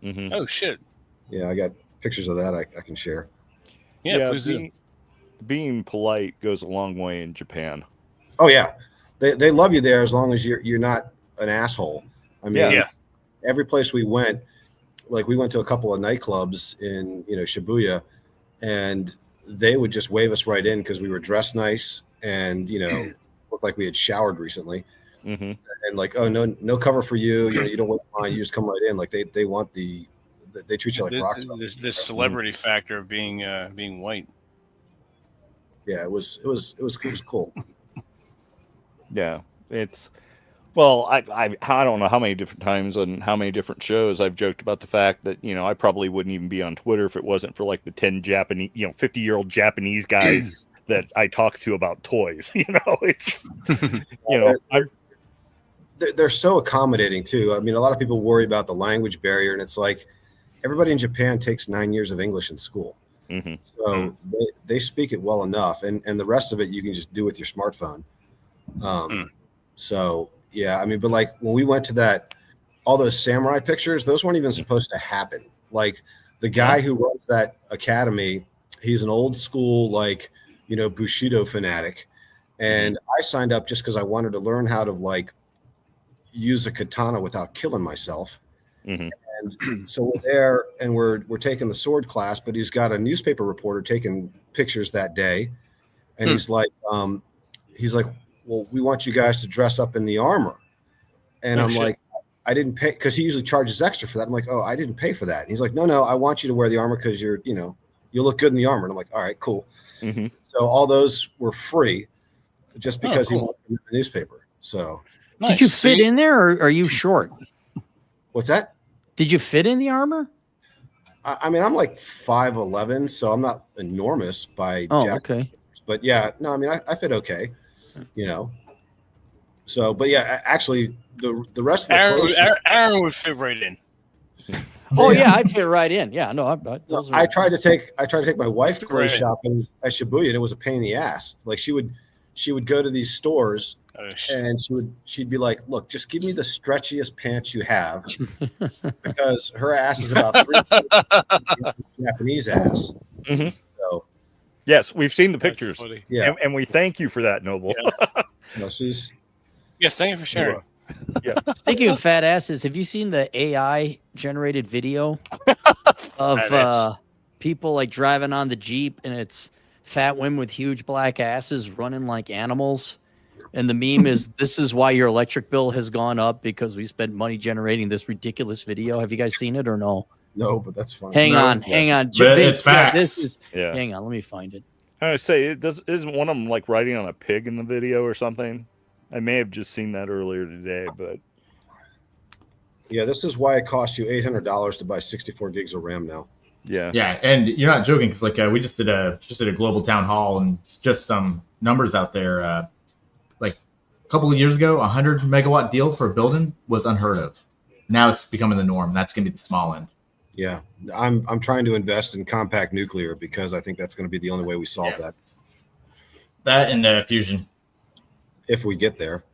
Mm-hmm. Oh shit! Yeah, I got pictures of that I can share. Yeah, please do. Being polite goes a long way in Japan. Oh yeah, they love you there as long as you're not an asshole. I mean, Yeah. every place we went, we went to a couple of nightclubs in Shibuya, and they would just wave us right in because we were dressed nice and looked like we had showered recently. Mm-hmm. And oh, no cover for you. You don't want mine. You just come right in. They want they treat you like rock stars. This celebrity factor of being white. Yeah, it was cool. Yeah, it's well, I don't know how many different times on how many different shows I've joked about the fact that I probably wouldn't even be on Twitter if it wasn't for the 10 Japanese 50-year-old Japanese guys that I talk to about toys. It's they're so accommodating too. I mean, a lot of people worry about the language barrier, and it's everybody in Japan takes 9 years of English in school. Mm-hmm. So they speak it well enough, and the rest of it you can just do with your smartphone. So yeah, I mean, but when we went to all those samurai pictures, those weren't even supposed to happen. The guy who runs that academy, he's an old school Bushido fanatic, and I signed up just because I wanted to learn how to use a katana without killing myself. Mm-hmm. And so we're there and we're taking the sword class, but he's got a newspaper reporter taking pictures that day. And he's like, well, we want you guys to dress up in the armor. And I'm like, I didn't pay, because he usually charges extra for that. I'm like, oh, I didn't pay for that. And he's like, no, I want you to wear the armor because you'll look good in the armor. And I'm like, all right, cool. Mm-hmm. So all those were free just because he wanted the newspaper. So nice. Did you fit in there, or are you short? What's that? Did you fit in the armor? I mean, I'm 5'11", so I'm not enormous by okay. But yeah, no, I mean, I fit okay, So, but yeah, actually, the rest of the clothes, Aaron would fit right in. Oh yeah, I'd fit right in. Yeah, no, I tried to take my wife clothes shopping at Shibuya, and it was a pain in the ass. She would go to these stores, and she'd be like, "Look, just give me the stretchiest pants you have," because her ass is about 3 Japanese ass. Mm-hmm. So, yes, we've seen the pictures. Yeah, and we thank you for that, Noble. Yes, thank you for sharing. Yeah. Speaking of fat asses, have you seen the AI generated video of people driving on the Jeep, and it's fat women with huge black asses running like animals? And the meme is, this is why your electric bill has gone up, because we spent money generating this ridiculous video. Have you guys seen it or no? No, but that's fine. Hang on. It's facts. Hang on, let me find it. I was say, isn't one of them riding on a pig in the video or something? I may have just seen that earlier today, but yeah, this is why it costs you $800 to buy 64 gigs of RAM now. Yeah, and you're not joking, because we just did a global town hall, and just some numbers out there. A couple of years ago, 100 megawatt deal for a building was unheard of. Now it's becoming the norm. That's going to be the small end. Yeah, I'm trying to invest in compact nuclear because I think that's going to be the only way we solve that. That and fusion. If we get there.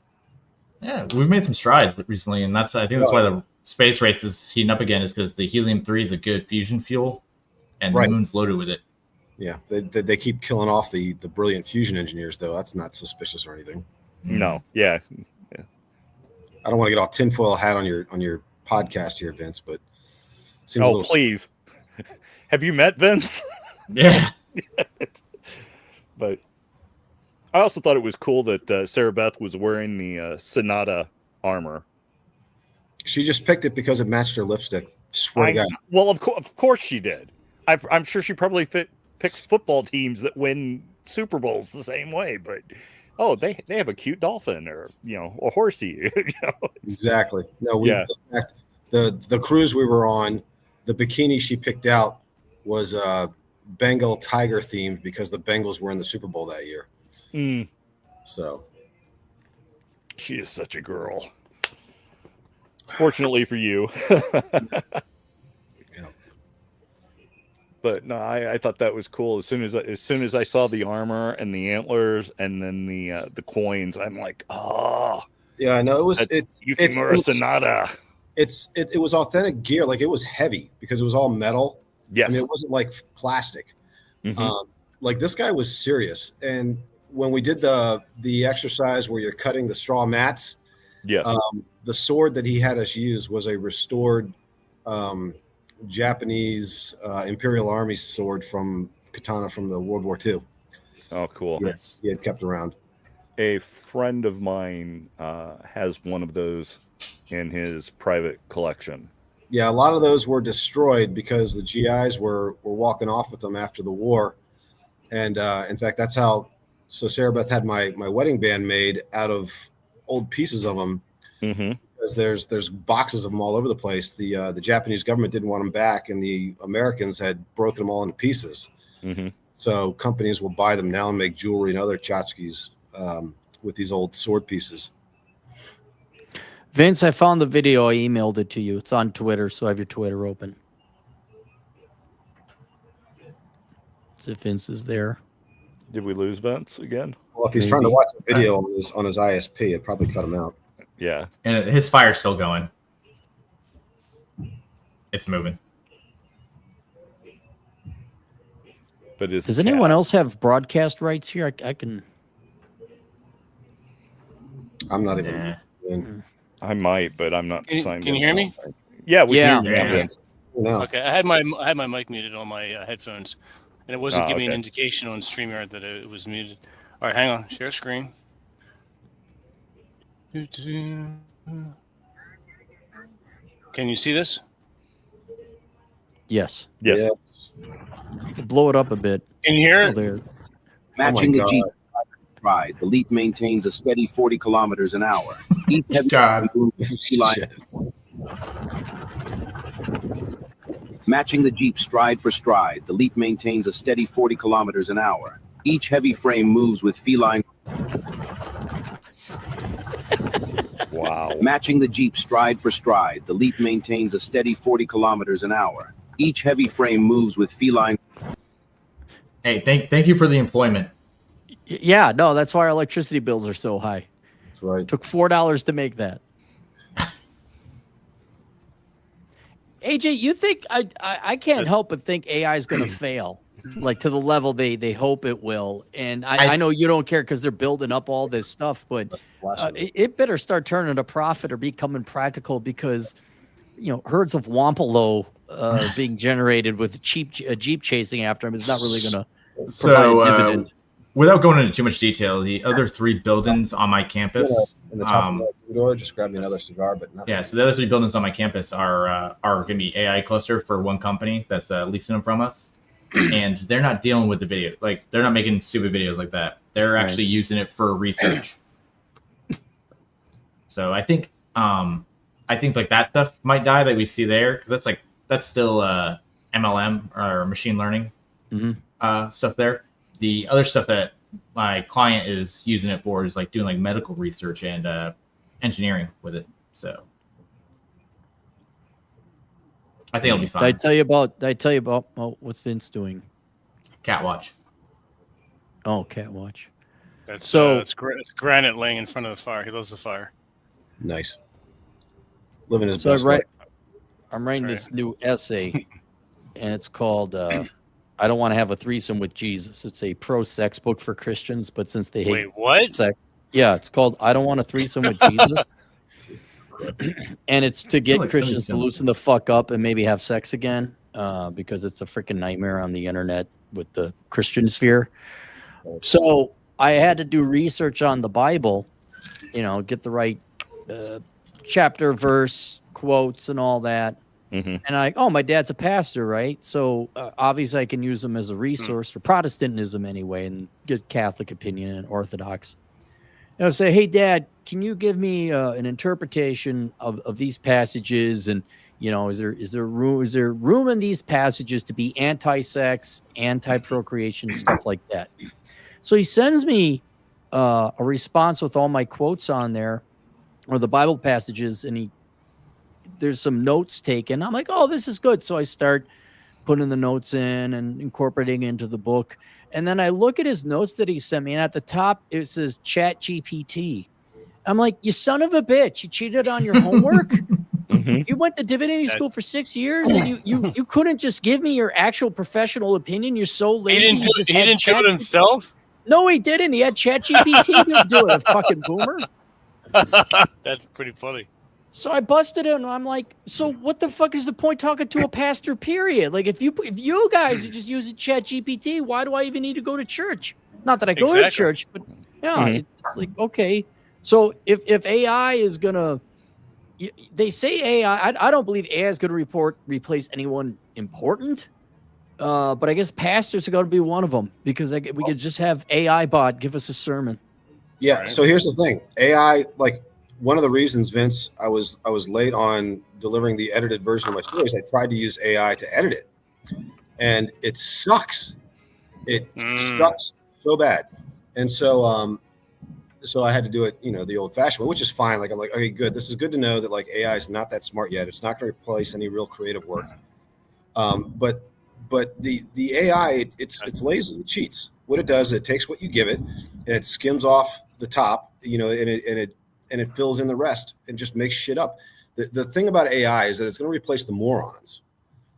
Yeah, we've made some strides recently, and I think that's why the space race is heating up again, is because the helium-3 is a good fusion fuel, and the moon's loaded with it. Yeah, they keep killing off the brilliant fusion engineers, though. That's not suspicious or anything. No, yeah. I don't want to get all tinfoil hat on your podcast here, Vince, but seems please. Have you met Vince? Yeah. But I also thought it was cool that Sarah Beth was wearing the Sonata armor. She just picked it because it matched her lipstick. Swear to God. Well, of course she did. I'm sure she probably picks football teams that win Super Bowls the same way. But they have a cute dolphin or a horsey. Exactly. No, in fact, the cruise we were on, the bikini she picked out was Bengal tiger themed because the Bengals were in the Super Bowl that year. So she is such a girl. Fortunately for you. But no, I thought that was cool. As soon as I saw the armor and the antlers and then the coins, I'm like, oh, Yeah, I know it was. that's Yukimura Sanada. It was authentic gear. Like, it was heavy because it was all metal. Yes. I mean, it wasn't like plastic. Mhm. Like, this guy was serious. And when we did the exercise where you're cutting the straw mats, Yes. the sword that he had us use was a restored Japanese Imperial Army sword from katana from the World War II. Oh, cool. Yes. He had kept around. A friend of mine has one of those in his private collection. Yeah, a lot of those were destroyed because the GIs were walking off with them after the war. And in fact, that's how. So Sarah Beth had my wedding band made out of old pieces of them. Mm-hmm. Because there's boxes of them all over the place. The Japanese government didn't want them back, and the Americans had broken them all into pieces. Mm-hmm. So companies will buy them now and make jewelry and other tchotchkes with these old sword pieces. Vince, I found the video. I emailed it to you. It's on Twitter, so I have your Twitter open. See if Vince is there. Did we lose Vince again? Well, if he's trying to watch a video on his ISP, it probably cut him out. Yeah. And his fire's still going. It's moving. But Does anyone else have broadcast rights here? I can. I'm not even. Nah. In. I might, but I'm not signed in. Can you hear me? Yeah, we Yeah. hear you. Yeah. Vince. No. Okay, I had my mic muted on my headphones, and it wasn't Oh, giving me an okay. indication on StreamYard that it was muted. All right, hang on. Share screen. Can you see this? Yes. Yes. Yeah. Blow it up a bit. Can you hear Oh, it? there. Matching the God. Jeep ride, the Leap maintains a steady 40 kilometers an hour. Each heavy God. Shit. Matching the Jeep stride for stride, the Leap maintains a steady 40 kilometers an hour. Each heavy frame moves with feline. Wow. Matching the Jeep stride for stride, the Leap maintains a steady 40 kilometers an hour. Each heavy frame moves with feline. Hey, thank you for the employment. Yeah, no, that's why our electricity bills are so high. That's right. Took $4 to make that. AJ, you think I can't help but think AI is going to fail, like to the level they hope it will. And I know you don't care because they're building up all this stuff, but it better start turning a profit or becoming practical because, herds of Wampalo being generated with a Jeep chasing after him is not really going to provide a dividend. Without going into too much detail, the other 3 buildings on my campus, In the top of the door, just grab me another cigar, but nothing. yeah. So the other 3 buildings on my campus are going to be AI cluster for one company that's leasing them from us, and they're not dealing with the video. Like, they're not making stupid videos like that. They're actually using it for research. So I think like that stuff might die that we see there because that's still MLM or machine learning stuff there. The other stuff that my client is using it for is like doing like medical research and engineering with it. So I think it'll be Did fine. I tell you about what's Vince doing? Cat watch. Oh, cat watch. That's So- it's Granite laying in front of the fire. He loves the fire. Nice. Living his So best life. I'm writing That's this new essay, and it's called "I Don't Want to Have a Threesome with Jesus." It's a pro-sex book for Christians, but since they hate Wait, what? sex, yeah, it's called "I Don't Want a Threesome with Jesus," and it's to get like Christians to something loosen the fuck up and maybe have sex again, because it's a freaking nightmare on the internet with the Christian sphere. So I had to do research on the Bible, get the right chapter, verse, quotes, and all that. And my dad's a pastor, right? So obviously I can use them as a resource for Protestantism anyway, and get Catholic opinion and Orthodox. And I'll say, hey, Dad, can you give me an interpretation of these passages? And is there room in these passages to be anti-sex, anti-procreation, stuff like that? So he sends me a response with all my quotes on there, or the Bible passages, and there's some notes taken. I'm like, oh, this is good. So I start putting the notes in and incorporating into the book. And then I look at his notes that he sent me, and at the top it says Chat GPT. I'm like, you son of a bitch! You cheated on your homework. Mhm. You went to divinity school for 6 years, and you couldn't just give me your actual professional opinion. You're so lazy. He didn't do it himself. No, he didn't. He had ChatGPT to do it. A fucking boomer. That's pretty funny. So I busted him. I'm like, so what the fuck is the point talking to a pastor? Period. Like, if you guys are just using ChatGPT, why do I even need to go to church? Not that I go to church, but yeah, it's like, okay. So if AI is gonna, they say AI. I don't believe AI is gonna replace anyone important. But I guess pastors are going to be one of them, because we could just have AI bot give us a sermon. Yeah. So here's the thing. AI, like, one of the reasons, Vince, I was late on delivering the edited version of my stories. I tried to use AI to edit it, and it sucks. It sucks so bad. And so so I had to do it, the old-fashioned way, which is fine. Like, I'm like, okay, good. This is good to know that, like, AI is not that smart yet. It's not going to replace any real creative work. But the AI, it's lazy. It cheats. What it does, it takes what you give it, and it skims off the top, and it fills in the rest and just makes shit up. The thing about AI is that it's going to replace the morons,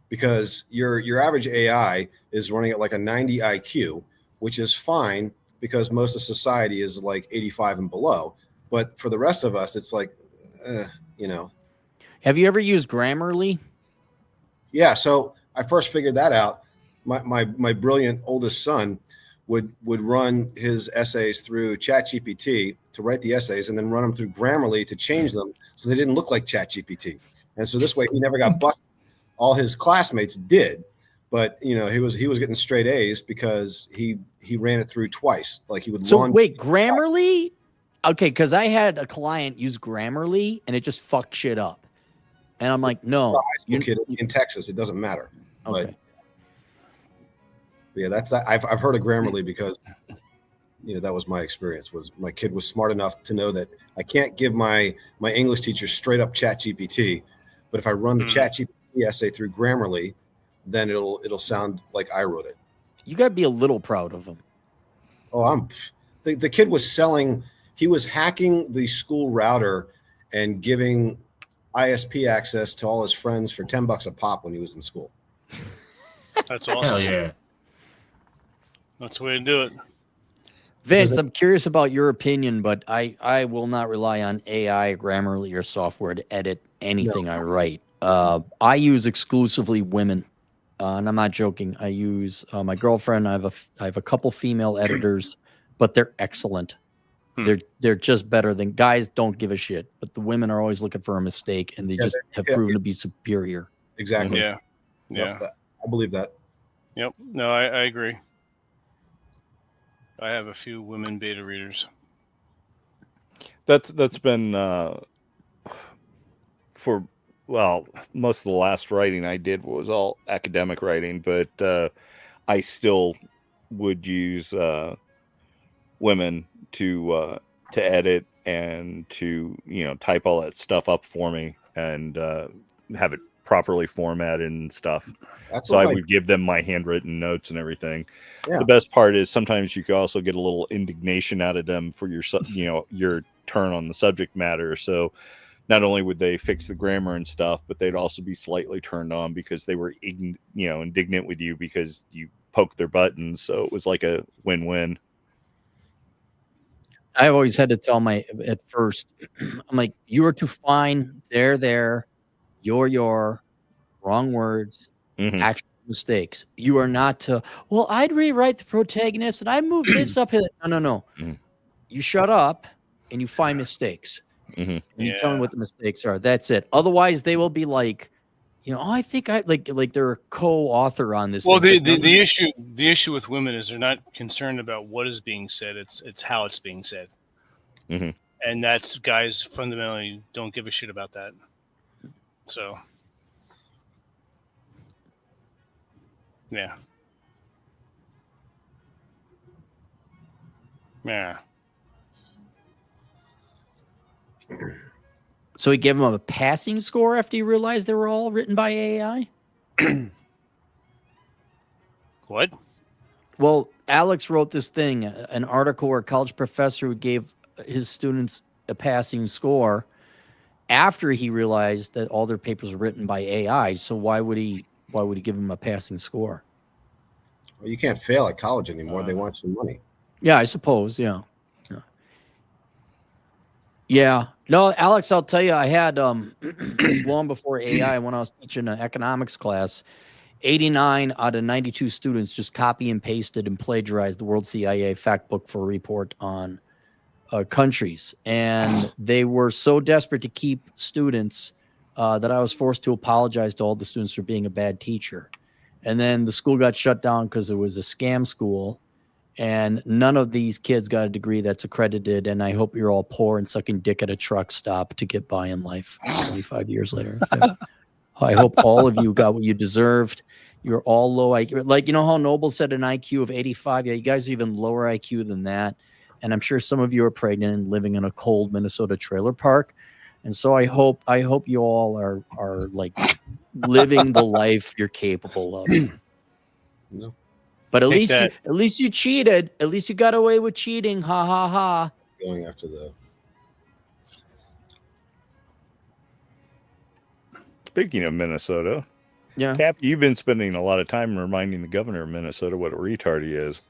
because your average AI is running at like a 90 IQ, which is fine because most of society is like 85 and below. But for the rest of us, it's like, Have you ever used Grammarly? Yeah. So I first figured that out. My brilliant oldest son would run his essays through ChatGPT to write the essays, and then run them through Grammarly to change them so they didn't look like ChatGPT. And so this way he never got busted. All his classmates did, but he was getting straight A's because he ran it through twice. Like, he would. So wait, Grammarly? Okay, because I had a client use Grammarly and it just fucked shit up. And I'm like, no. Kid in Texas, it doesn't matter. Okay. But yeah, that's that. I've heard of Grammarly because that was my experience. Was my kid was smart enough to know that I can't give my English teacher straight up ChatGPT, but if I run the ChatGPT essay through Grammarly, then it'll sound like I wrote it. You got to be a little proud of him. Oh, the kid was selling. He was hacking the school router and giving ISP access to all his friends for $10 a pop when he was in school. That's awesome. Hell yeah. That's the way to do it. Vince, I'm curious about your opinion, but I will not rely on AI, Grammarly, or software to edit anything I write. I use exclusively women, and I'm not joking. I use my girlfriend. I have a couple female editors, but they're excellent. They're just better than guys. Don't give a shit, but the women are always looking for a mistake, and they just have proven to be superior. Exactly. Yeah. I believe that. Yep. No, I agree. I have a few women beta readers. That's been for most of the last writing I did was all academic writing, but I still would use women to edit and to type all that stuff up for me and have it properly formatted and stuff. So I would give them my handwritten notes and everything. Yeah. The best part is sometimes you can also get a little indignation out of them for your turn on the subject matter. So not only would they fix the grammar and stuff, but they'd also be slightly turned on because they were indignant with you because you poked their buttons. So it was like a win-win. I always had to tell at first, I'm like, you are too fine. They're your wrong words, actual mistakes. You are not to, well, I'd rewrite the protagonist and I'd move this up here. No. You shut up and you find mistakes. And you tell me what the mistakes are. That's it. Otherwise, they will be like, I think I like they're a co-author on this. Well, the issue with women is they're not concerned about what is being said. It's how it's being said. And that's guys fundamentally don't give a shit about that. So, yeah. So he gave him a passing score after he realized they were all written by AI? What? Well, Alex wrote this thing, an article where a college professor who gave his students a passing score after he realized that all their papers were written by AI. So why would he give them a passing score? Well, you can't fail at college anymore. They want some money. Yeah, I suppose. Yeah. Yeah. No, Alex, I'll tell you, I had long before AI, when I was teaching an economics class, 89 out of 92 students just copy and pasted and plagiarized the World CIA fact book for a report on countries. And they were so desperate to keep students that I was forced to apologize to all the students for being a bad teacher. And then the school got shut down because it was a scam school. And none of these kids got a degree that's accredited. And I hope you're all poor and sucking dick at a truck stop to get by in life 25 years later. Yeah. I hope all of you got what you deserved. You're all low IQ. Like, you know how Noble said an IQ of 85? Yeah, you guys are even lower IQ than that. And I'm sure some of you are pregnant and living in a cold Minnesota trailer park. And so I hope you all are like living the life you're capable of. No. But at least you cheated. At least you got away with cheating. Ha ha ha. Going after the. Speaking of Minnesota, Yeah, Cap, you've been spending a lot of time reminding the governor of Minnesota what a retard he is.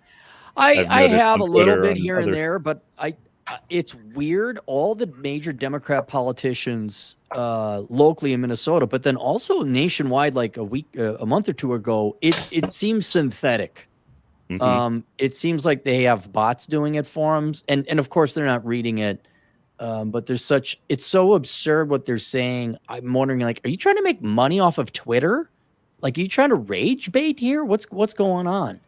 I have a little bit here and and there, but it's weird. All the major Democrat politicians locally in Minnesota, but then also nationwide, like a month or two ago, it seems synthetic. Mm-hmm. It seems like they have bots doing it for them, and of course they're not reading it. But it's so absurd what they're saying. I'm wondering, like, are you trying to make money off of Twitter? Like, are you trying to rage bait here? What's going on?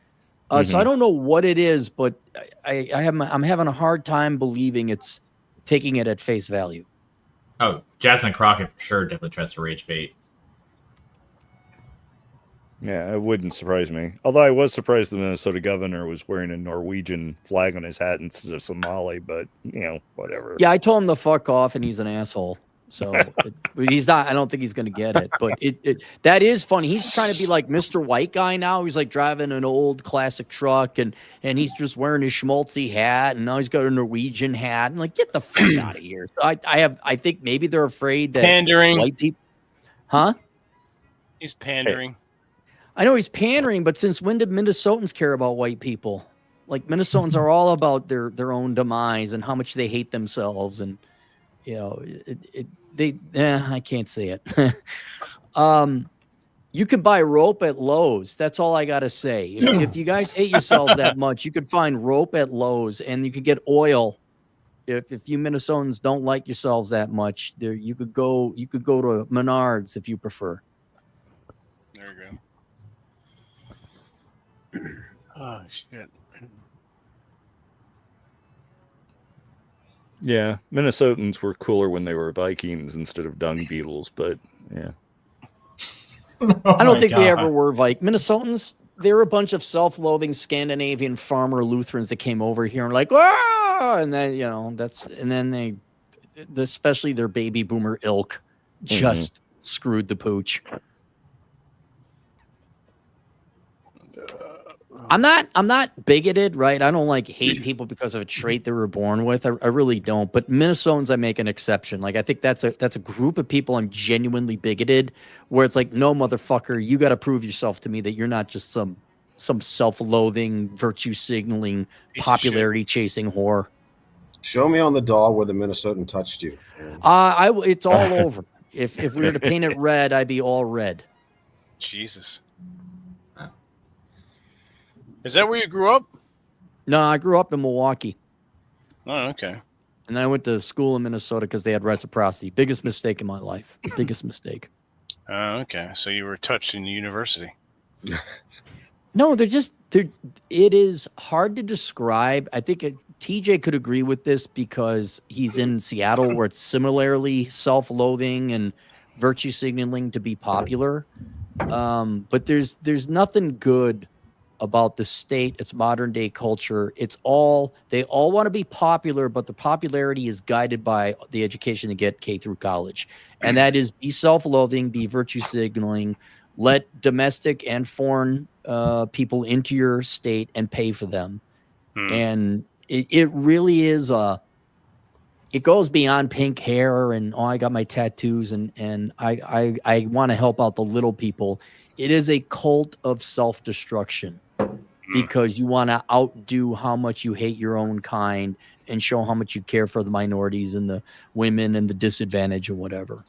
So I don't know what it is, but I'm having a hard time believing it's taking it at face value. Oh, Jasmine Crockett for sure definitely tries to rage bait. Yeah, it wouldn't surprise me. Although I was surprised the Minnesota governor was wearing a Norwegian flag on his hat instead of Somali, but, whatever. Yeah, I told him to fuck off, and he's an asshole. So he's not. I don't think he's going to get it. But that is funny. He's trying to be like Mr. White Guy now. He's like driving an old classic truck, and he's just wearing his schmaltzy hat, and now he's got a Norwegian hat. And like, get the fuck out of here. So I think maybe they're afraid that Pandering. white people, huh? He's pandering. I know he's pandering, but since when did Minnesotans care about white people? Like, Minnesotans are all about their own demise and how much they hate themselves, and I can't say it. You can buy rope at Lowe's. That's all I gotta say. If you guys hate yourselves that much, you could find rope at Lowe's, and you could get oil. If you Minnesotans don't like yourselves that much, you could go to Menards if you prefer. There you go. Oh shit. Yeah, Minnesotans were cooler when they were Vikings instead of dung beetles, but yeah. I don't think they ever were Minnesotans. They were a bunch of self-loathing Scandinavian farmer Lutherans that came over here and like, ah, and then especially their baby boomer ilk just screwed the pooch. I'm not bigoted, right? I don't like hate people because of a trait they were born with. I really don't. But Minnesotans, I make an exception. Like, I think that's a group of people I'm genuinely bigoted, where it's like, no, motherfucker, you got to prove yourself to me that you're not just some self-loathing, virtue signaling, popularity chasing whore. Show me on the doll where the Minnesotan touched you. It's all over. If we were to paint it red, I'd be all red. Jesus. Is that where you grew up? No, I grew up in Milwaukee. Oh, okay. And I went to school in Minnesota because they had reciprocity. Biggest mistake in my life. Biggest mistake. Oh, okay. So you were touched in the university. No, it is hard to describe. I think TJ could agree with this because he's in Seattle, where it's similarly self-loathing and virtue signaling to be popular. But there's nothing good about the state, its modern day culture. They all want to be popular, but the popularity is guided by the education they get K through college. And that is be self-loathing, be virtue signaling, let domestic and foreign people into your state and pay for them. And it really is it goes beyond pink hair and I got my tattoos and I want to help out the little people. It is a cult of self-destruction because you want to outdo how much you hate your own kind and show how much you care for the minorities and the women and the disadvantaged and whatever.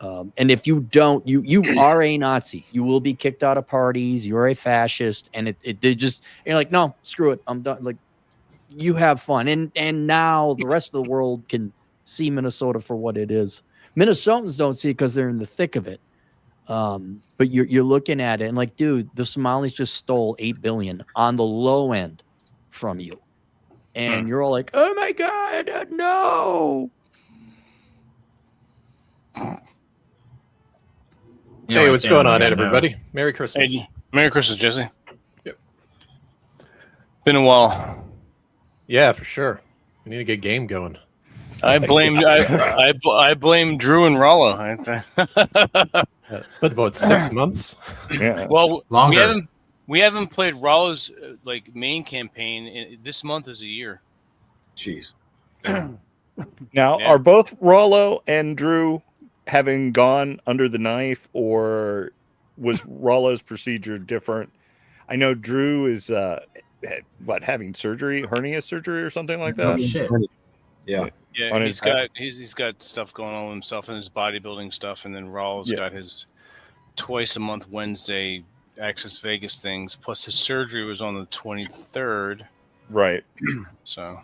And if you don't, you are a Nazi. You will be kicked out of parties. You're a fascist, and they just you're like, no, screw it, I'm done. Like, you have fun, and now the rest of the world can see Minnesota for what it is. Minnesotans don't see it because they're in the thick of it. But you're looking at it and like, dude, the Somalis just stole $8 billion on the low end from you, and you're all like, oh my god, no. Hey, what's going on, everybody? Merry Christmas. Hey, Merry Christmas, Jesse. Yep. Been a while. Yeah, for sure. We need to get a game going. I blame Drew and Rollo. It's been about 6 months. Yeah. Well, Longer. we haven't played Rollo's main campaign. This month is a year. Jeez. Now, Yeah. are both Rollo and Drew having gone under the knife, or was Rollo's procedure different? I know Drew is having surgery, hernia surgery, or something like Oh that. shit! Yeah. Yeah, On he's his got stuff going on with himself and his bodybuilding stuff, and then Rollo's got his twice a month Wednesday Access Vegas things. Plus his surgery was on the 23rd. Right. So,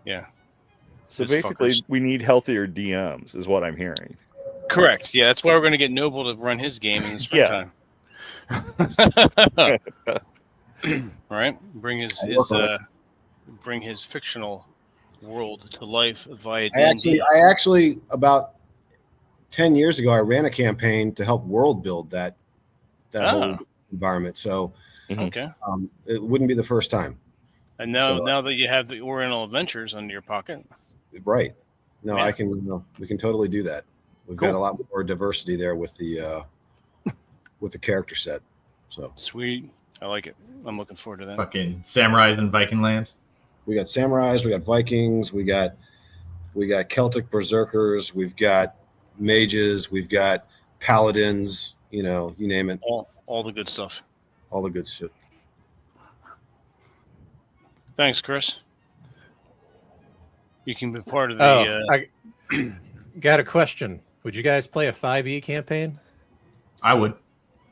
yeah. So Those basically, fuckers. we need healthier DMs, is what I'm hearing. Correct. Yeah, that's why we're going to get Noble to run his game in the springtime. All right, bring his fictional world to life via D&D. I actually about 10 years ago I ran a campaign to help world build that whole environment. So Okay. it wouldn't be the first time. And now that you have the Oriental Adventures under your pocket, Right. No, Yeah. we can totally do that. We've got a lot more diversity there with the character set. So sweet. I like it. I'm looking forward to that. Fucking samurais in Viking land. we got samurais, we got Vikings, we got Celtic berserkers, we've got mages, we've got paladins, you name it. All the good stuff. All the good shit. Thanks, Chris. You can be part of the. I got a question. Would you guys play a 5e campaign? I would.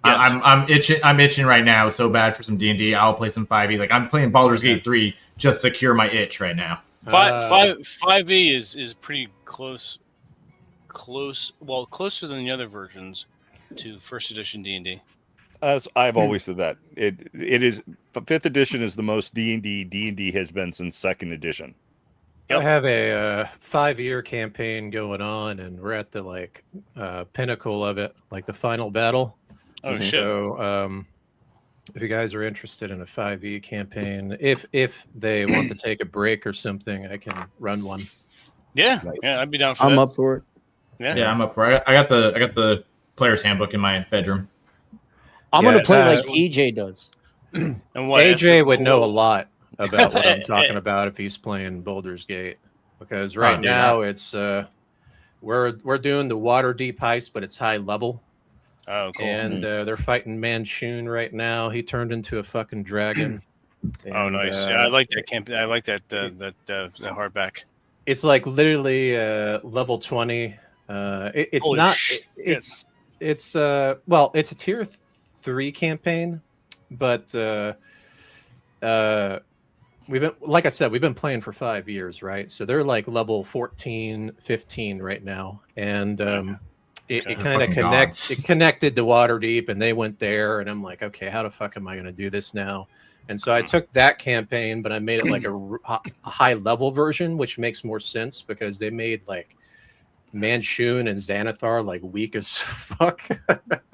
Yes. I'm itching right now so bad for some D&D. I'll play some 5e. Like I'm playing Baldur's Gate 3 just to cure my itch right now. 5e is pretty close. Well, closer than the other versions to first edition D&D. As I've always said that it is 5th edition is the most D&D has been since 2nd edition. Yep. I have a 5-year campaign going on, and we're at the pinnacle of it, like the final battle. Oh shit! So, if you guys are interested in a 5e campaign, if they want to take a break or something, I can run one. Yeah, I'd be down for I'm that. up for it. Yeah, I'm up for it. I got the player's handbook in my bedroom. I'm Yeah, gonna play like uh, TJ does. And what AJ would know a lot about what I'm talking about if he's playing Baldur's Gate, because right dude, now it's we're doing the water deep heist, but it's high level. Oh, cool. And they're fighting Manchun right now. He turned into a fucking dragon. Oh, And, nice. Yeah, I like that campaign. I like that hardback. It's like literally level 20. It's Holy not. shit. It's well, it's a tier 3 campaign, but we've been, like I said, we've been playing for 5 years, right? So they're like level 14, 15 right now, and it kind of connected to Waterdeep, and they went there, and I'm like, okay, how the fuck am I going to do this now? And so I took that campaign, but I made it like a high level version, which makes more sense because they made like Manchun and Xanathar like weak as fuck.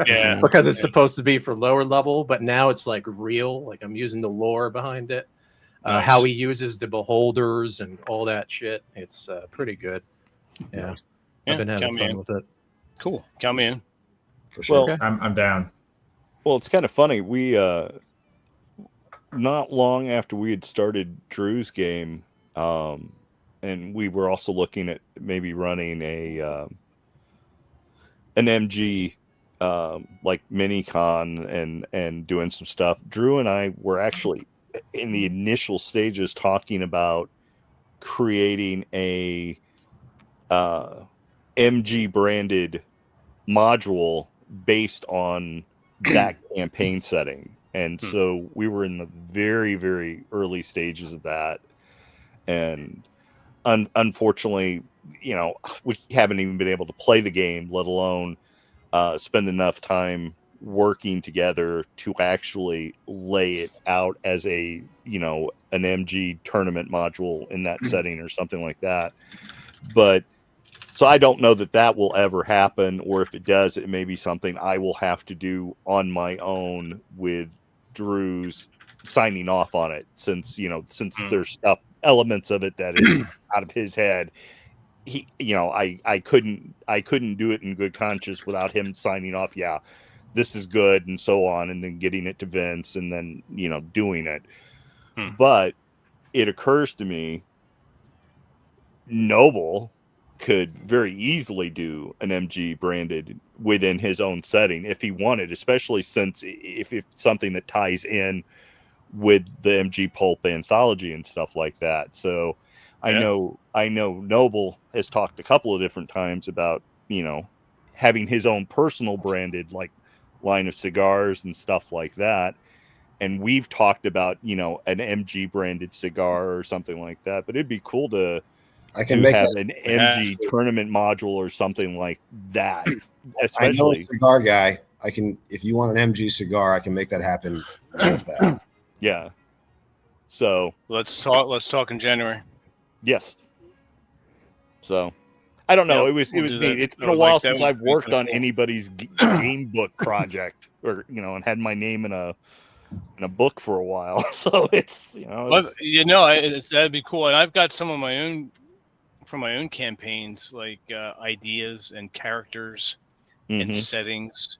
Yeah. Because it's supposed to be for lower level, but now it's like real. Like I'm using the lore behind it, Nice. how he uses the beholders and all that shit. It's pretty good. Yeah, Yeah, I've been having count me fun in. with it. Cool. Count me in. For sure. Well, I'm down. Well, it's kind of funny. We not long after we had started Drew's game, and we were also looking at maybe running an MG like mini con and doing some stuff. Drew and I were actually in the initial stages talking about creating a MG branded module based on that campaign setting. And so we were in the very, very early stages of that. And unfortunately, you know, we haven't even been able to play the game, let alone spend enough time working together to actually lay it out as a, you know, an MG tournament module in that setting or something like that. But so I don't know that that will ever happen, or if it does, it may be something I will have to do on my own with Drew's signing off on it, since, you know, since there's elements of it that is out of his head. He, you know, I couldn't do it in good conscience without him signing off. Yeah, this is good, and so on, and then getting it to Vince, and then, you know, doing it. But it occurs to me, Noble could very easily do an MG branded within his own setting if he wanted, especially since if it's something that ties in with the MG Pulp anthology and stuff like that. So I know Noble has talked a couple of different times about, you know, having his own personal branded like line of cigars and stuff like that. And we've talked about, you know, an MG branded cigar or something like that. But it'd be cool to have an MG tournament module or something like that. Especially, I know a cigar guy. I can, if you want an MG cigar, I can make that happen. Yeah. So let's talk in January. Yes. So I don't know. It was neat. It's been a while since I've worked on anybody's game book project, or, you know, and had my name in a book for a while. So it's, you know, that'd be cool. And I've got some of my own from my own campaigns, like ideas and characters and settings,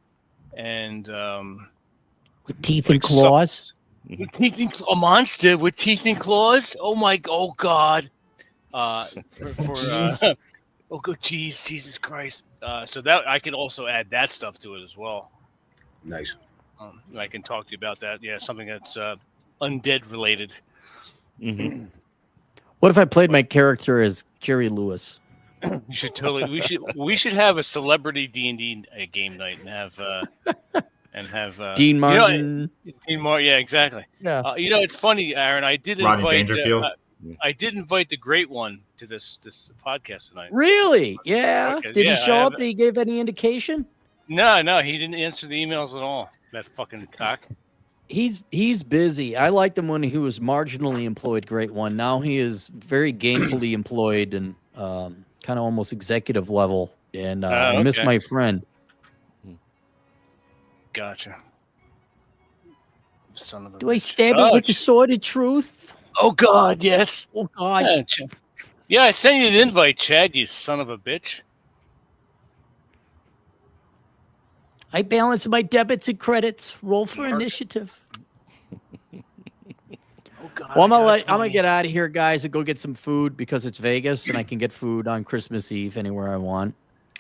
and with teeth and claws. With teeth and a monster with teeth and claws. Oh God. Jesus Christ. So that I can also add that stuff to it as well. Nice. I can talk to you about that. Yeah, something that's undead related. What if I played my character as Jerry Lewis? You should totally. We should have a celebrity D&D game night and have Dean Martin. Dean Martin. Yeah, exactly. Yeah. You know, it's funny, Aaron. I did Rodney invite the Great One to this podcast tonight. Really? Yeah. Okay, Did he show up? Did he give any indication? No, he didn't answer the emails at all. That fucking cock. He's busy. I liked him when he was marginally employed, Great One. Now he is very gainfully employed and kind of almost executive level. And I miss my friend. Gotcha. Son of a Do I stab it with the sword of truth? Oh God, yes. Oh God. Yeah, I sent you the invite, Chad, you son of a bitch. I balance my debits and credits. Roll for initiative. Oh God. Well, I'm gonna get out of here, guys, and go get some food because it's Vegas and I can get food on Christmas Eve anywhere I want.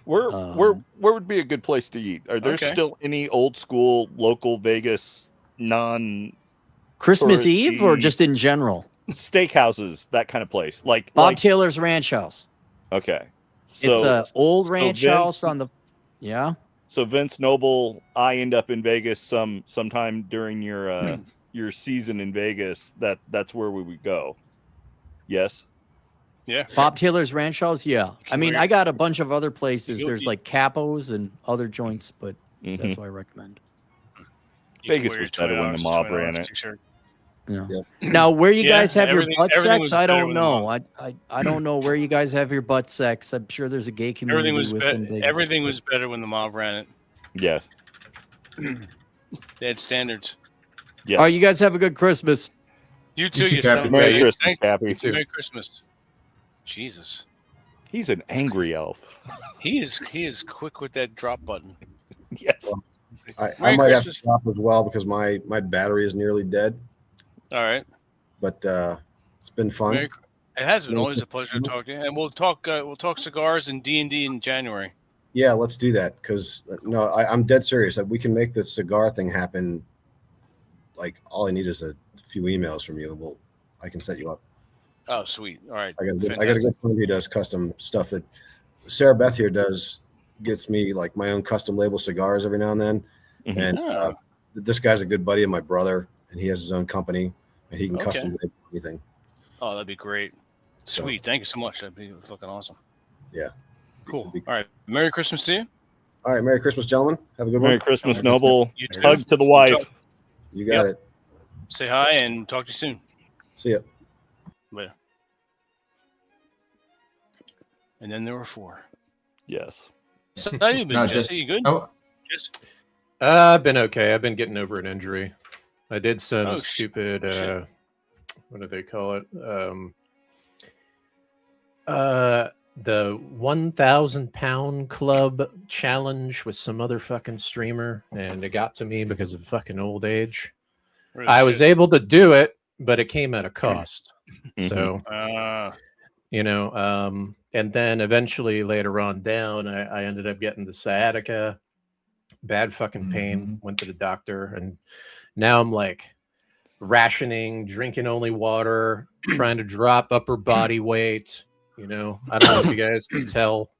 Where would be a good place to eat? Are there still any old school local Vegas Christmas Eve or just in general? Steakhouses, that kind of place, like Bob Taylor's Ranch House. Okay, so it's an old ranch house on the So Vince Noble, I end up in Vegas sometime during your season in Vegas. That's where we would go. Yes. Yeah. Bob Taylor's Ranch House. Yeah. I mean, I got a bunch of other places. There's like Capos and other joints, but that's what I recommend. Vegas was better when the mob ran it. Yeah. Now, where you guys have your butt sex, I don't know. I don't know where you guys have your butt sex. I'm sure there's a gay community within Vegas. Everything was better when the mob ran it. Yeah. They had standards. Yeah. All right, you guys have a good Christmas. You too, you son. Merry Christmas, Cappy. Merry Christmas. Jesus. He's an angry elf. He is quick with that drop button. Yes. Well, I Merry might have to Christmas. stop as well because my battery is nearly dead. All right. But it's been fun. It has been Yeah. always a pleasure to talk to you, and we'll talk cigars and D&D in January. Yeah, let's do that because no, I'm dead serious. We can make this cigar thing happen. Like all I need is a few emails from you, and I can set you up. Oh, sweet. All right. I got a good friend who does custom stuff that Sarah Beth here gets me like my own custom label cigars every now and then. Mhm. And this guy's a good buddy of my brother, and he has his own company, and he can custom label anything. Oh, that'd be great. Sweet. Thank you so much. That'd be fucking awesome. Yeah. Cool. All right. Merry Christmas to you. All right. Merry Christmas, gentlemen. Have a good Merry one. Christmas, Noble. You too. Hug to the wife. You got it. Say hi and talk to you soon. See ya. Later. And then there were 4. Yes. So how you been, No, Jesse? You good? Oh, Jesse? I've been okay. I've been getting over an injury. I did some Oh, stupid. shit. What do they call it? The 1,000-pound club challenge with some other fucking streamer, and it got to me because of fucking old age. Really I was shit. able to do it, but it came at a cost. Mhm. So and then eventually later on down, I ended up getting the sciatica, bad fucking pain. Went to the doctor, and now I'm like rationing, drinking only water, trying to drop upper body weight. I don't know if you guys can tell.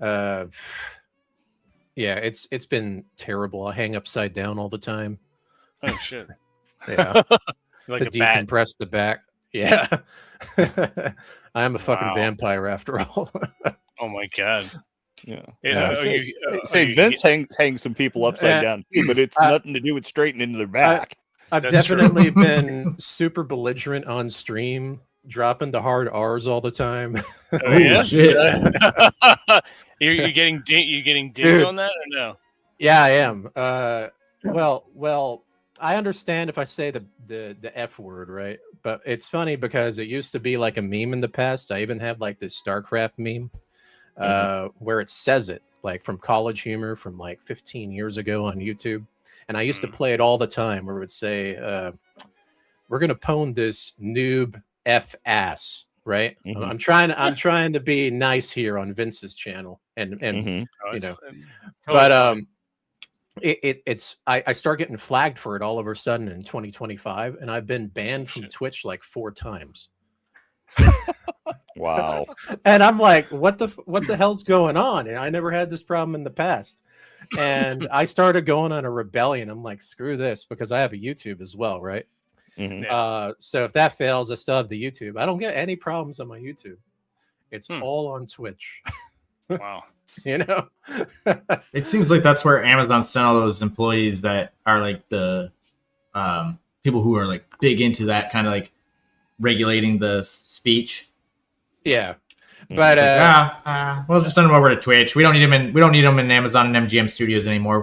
Yeah, it's been terrible. I hang upside down all the time. Oh shit. Yeah, Like to a bat. decompress the back. Yeah, I am a fucking Wow. vampire after all. Oh my god. Yeah. Yeah. Say Vince hangs some people upside down too, but it's nothing to do with straightening their back. I've That's true. definitely been super belligerent on stream, dropping the hard R's all the time. Oh, yeah? shit. You're getting dinged Dude. on that or no? Yeah, I am. Well, I understand if I say the F word, right? But it's funny because it used to be like a meme in the past. I even have like this StarCraft meme where it says it, like from College Humor from like 15 years ago on YouTube. And I used to play it all the time where it would say, we're going to pwn this noob F ass, right? Mhm. I'm trying to be nice here on Vince's channel and Mhm. but I start getting flagged for it all of a sudden in 2025, and I've been banned from Twitch like 4 times. Wow. And I'm like, what the hell's going on? And I never had this problem in the past. And I started going on a rebellion. I'm like, screw this, because I have a YouTube as well, right? Mhm. So if that fails, I still have the YouTube. I don't get any problems on my YouTube. It's all on Twitch. Wow. It seems like that's where Amazon sent all those employees that are like the people who are like big into that kind of like regulating the speech. Yeah. But But we'll just send them over to Twitch. We don't need them in Amazon and MGM Studios anymore.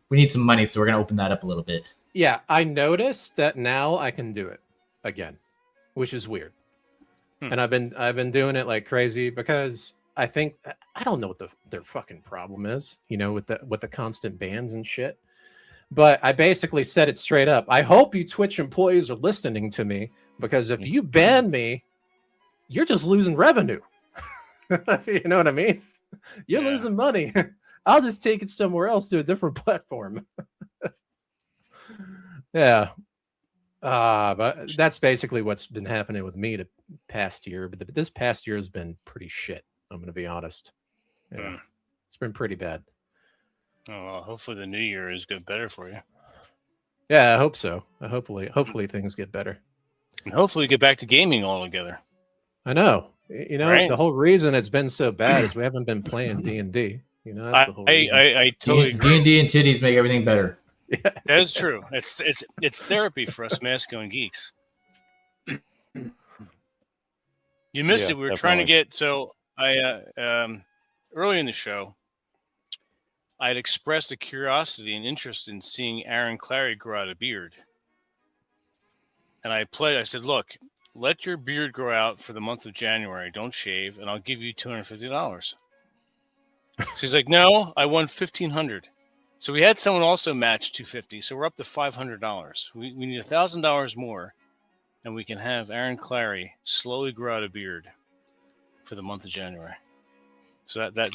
We need some money, so we're gonna open that up a little bit. yeah, I noticed that now I can do it again, which is weird. And I've been doing it like crazy because I don't know what their fucking problem is, with the constant bans and shit. But I basically said it straight up. I hope you Twitch employees are listening to me, because if you ban me, you're just losing revenue. You know what I mean? You're losing money. I'll just take it somewhere else to a different platform. Yeah. But that's basically what's been happening with me the past year. But this past year has been pretty shit. I'm going to be honest. Yeah. It's been pretty bad. Oh, well, hopefully the new year is good, better for you. Yeah, I hope so. Hopefully things get better. And hopefully we get back to gaming all together. I know. Right? The whole reason it's been so bad is we haven't been playing D&D. That's the whole reason. I totally agree. D&D and titties make everything better. Yeah. That is true. It's therapy for us masculine geeks. You missed it. We were trying to get early in the show, I had expressed a curiosity and interest in seeing Aaron Clary grow out a beard. And I said, look, let your beard grow out for the month of January. Don't shave, and I'll give you $250. So he's like, no, I want $1,500. So we had someone also match $250, so we're up to $500. We need $1,000 more, and we can have Aaron Clary slowly grow out a beard for the month of January. So that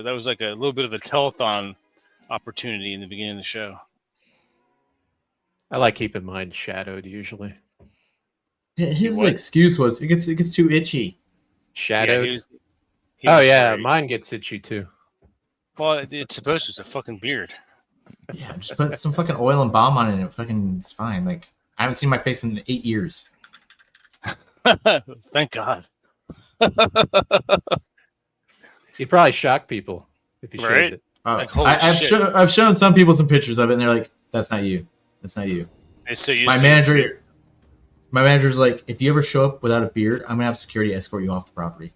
was like a little bit of a telethon opportunity in the beginning of the show. I like keeping mine shadowed usually. Yeah, his excuse was it gets too itchy. Shadowed. Yeah, yeah, mine gets itchy too. Well, it's supposed to. It's a fucking beard. Yeah, just put some fucking oil and balm on it, and it's fine. Like, I haven't seen my face in 8 years. Thank God. You'd probably shock people if you shaved it. Like, I've shown some people some pictures of it, and they're like, "That's not you. That's not you." My manager's like, "If you ever show up without a beard, I'm gonna have security escort you off the property."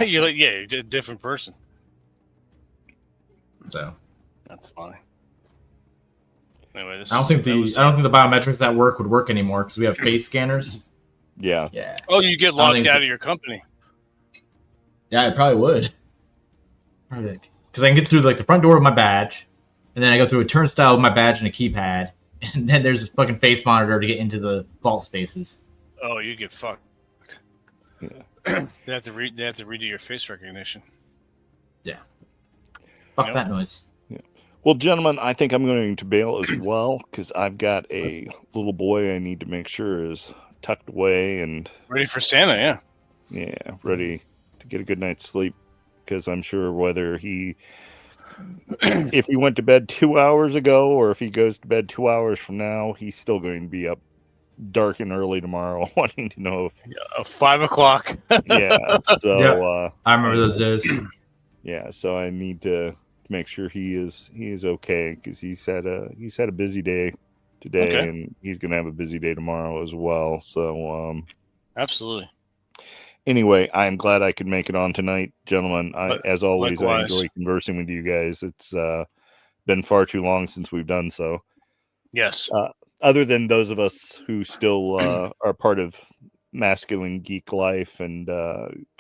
You're like, you're a different person. So that's funny. Anyway, I don't think the biometrics at work would work anymore because we have face scanners. Yeah. Oh, you get locked out of your company. Yeah, it probably would. Because I can get through like the front door with my badge, and then I go through a turnstile with my badge and a keypad, and then there's a fucking face monitor to get into the vault spaces. Oh, you get fucked. Yeah. They have to redo your face recognition. Yeah. Fuck that noise. Yeah. Well, gentlemen, I think I'm going to bail as well because I've got a little boy I need to make sure is tucked away and ready for Santa. Yeah. Yeah, ready to get a good night's sleep because I'm sure whether if he went to bed 2 hours ago or if he goes to bed 2 hours from now, he's still going to be up dark and early tomorrow wanting to know if 5 o'clock. Yeah. So I remember those days. Yeah, so I need to make sure he is okay because he's had a busy day today and he's gonna have a busy day tomorrow as well. So absolutely. Anyway, I'm glad I could make it on tonight, gentlemen. As always, likewise. I enjoy conversing with you guys. It's been far too long since we've done so. Yes. Other than those of us who still are part of Masculine Geek Life and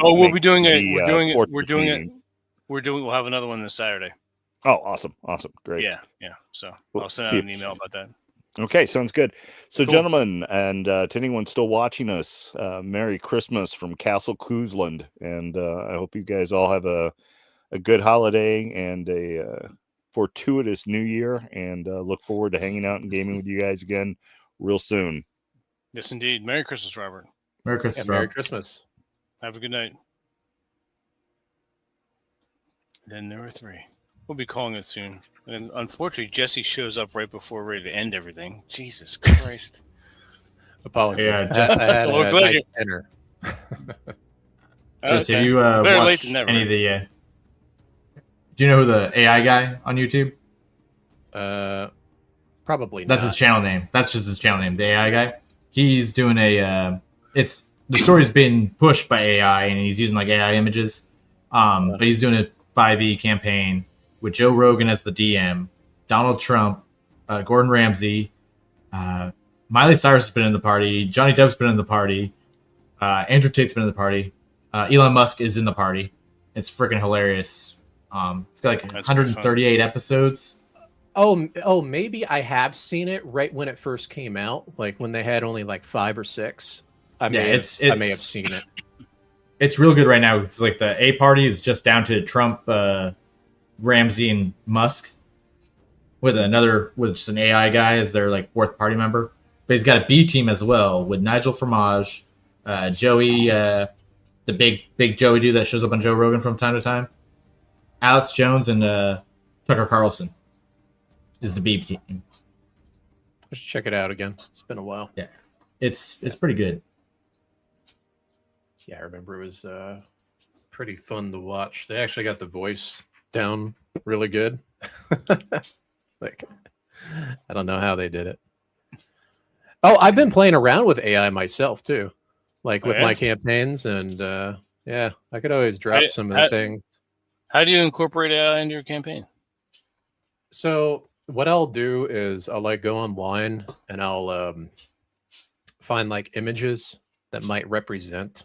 we'll be doing it. We'll have another one this Saturday. Oh, awesome. Great. Yeah. So I'll send out an email about that. Okay, sounds good. So, Cool. gentlemen, and to anyone still watching us, Merry Christmas from Castle Koosland, and I hope you guys all have a good holiday and a fortuitous New Year, and look forward to hanging out and gaming with you guys again real soon. Yes, indeed. Merry Christmas, Robert. Merry Christmas, Merry Rob. Christmas. Have a good night. Then there were 3. We'll be calling it soon. And unfortunately, Jesse shows up right before we're ready to end everything. Jesus Christ. Apologies. Yeah, I had Well, a glad nice you- dinner. Jesse, Okay. have you Better late watched than never. any of the? Do you know who the AI guy on YouTube? Probably That's not. his channel name. That's just his channel name, the AI guy. He's doing it's the story's been pushed by AI, and he's using like AI images. But he's doing a 5e campaign with Joe Rogan as the DM, Donald Trump, Gordon Ramsay, Miley Cyrus has been in the party, Johnny Depp's been in the party, Andrew Tate's been in the party, Elon Musk is in the party. It's freaking hilarious. It's got like 138 episodes. Oh, maybe I have seen it right when it first came out, like when they had only like 5 or 6. I may have seen it. It's real good right now because like the A party is just down to Trump, Ramsey, and Musk, with just an AI guy as their like 4th party member. But he's got a B team as well with Nigel Fromage, Joey, the big Joey dude that shows up on Joe Rogan from time to time, Alex Jones, and Tucker Carlson is the B team. Let's check it out again. It's been a while. Yeah, it's pretty good. Yeah, I remember it was pretty fun to watch. They actually got the voice down really good. Like, I don't know how they did it. Oh, I've been playing around with AI myself too, like with my campaigns, and yeah, I could always drop some of the things. How do you incorporate AI into your campaign? So what I'll do is I'll like go online and I'll find like images that might represent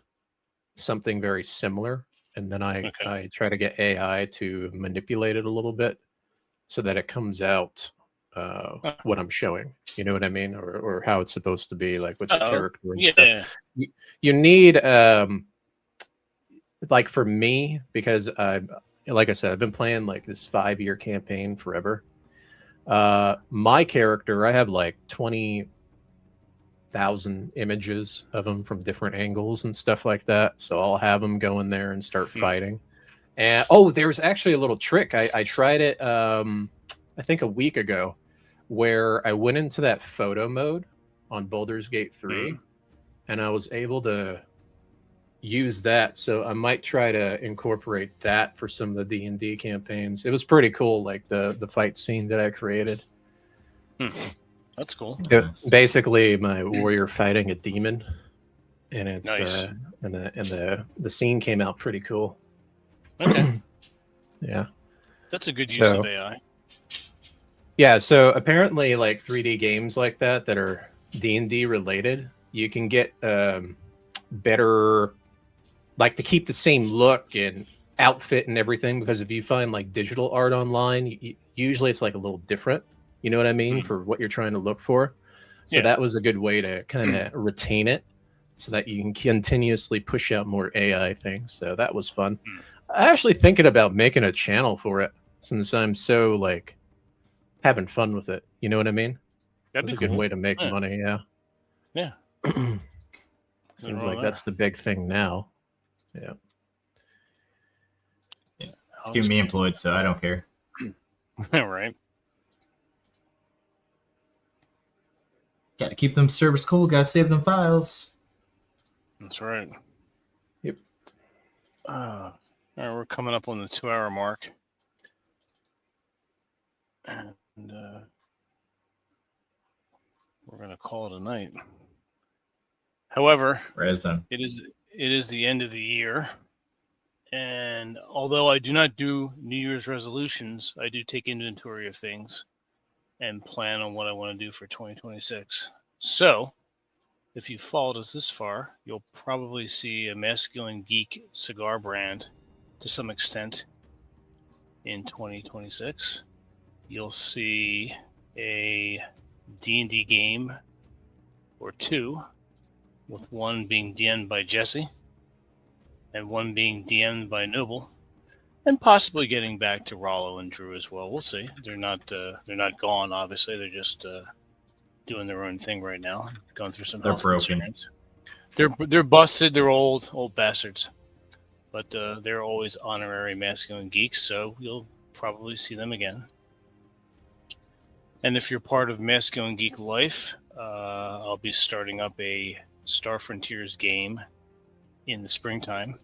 something very similar, and then I try to get AI to manipulate it a little bit so that it comes out what I'm showing. You know what I mean, or how it's supposed to be, like with the character and stuff. You need like for me, because like I said, I've been playing like this 5-year campaign forever. My character, I have like 20,000 images of them from different angles and stuff like that. So I'll have them go in there and start fighting. And there's actually a little trick. I tried it, I think a week ago, where I went into that photo mode on Baldur's Gate 3, and I was able to use that. So I might try to incorporate that for some of the D&D campaigns. It was pretty cool, like the fight scene that I created. That's cool. Basically, my warrior fighting a demon, and it's nice. And the scene came out pretty cool. Okay. Yeah, that's a good use of AI. Yeah, so apparently, like 3D games like that are D&D related, you can get better, like to keep the same look and outfit and everything. Because if you find like digital art online, usually it's like a little different. You know what I mean? For what you're trying to look for. So that was a good way to kind of retain it, so that you can continuously push out more AI things. So that was fun. I'm actually thinking about making a channel for it, since I'm so like having fun with it. You know what I mean? That'd be a good way to make money. Yeah. Seems like that's the big thing now. Yeah. It's keeping me employed, so I don't care. Right. Got to keep them servers cool. Got to save them files. That's right. Yep. All right, we're coming up on the 2-hour mark, and we're gonna call it a night. However, it is the end of the year, and although I do not do New Year's resolutions, I do take inventory of things and plan on what I want to do for 2026. So, if you followed us this far, you'll probably see a Masculine Geek cigar brand to some extent in 2026. You'll see a D&D game or two, with one being DM'd by Jesse and one being DM'd by Noble, and possibly getting back to Rollo and Drew as well. We'll see. They're not gone, obviously. They're just doing their own thing right now, going through some health concerns. They're busted. They're old bastards, but they're always honorary Masculine Geeks, so you'll probably see them again. And if you're part of Masculine Geek Life, I'll be starting up a Star Frontiers game in the springtime.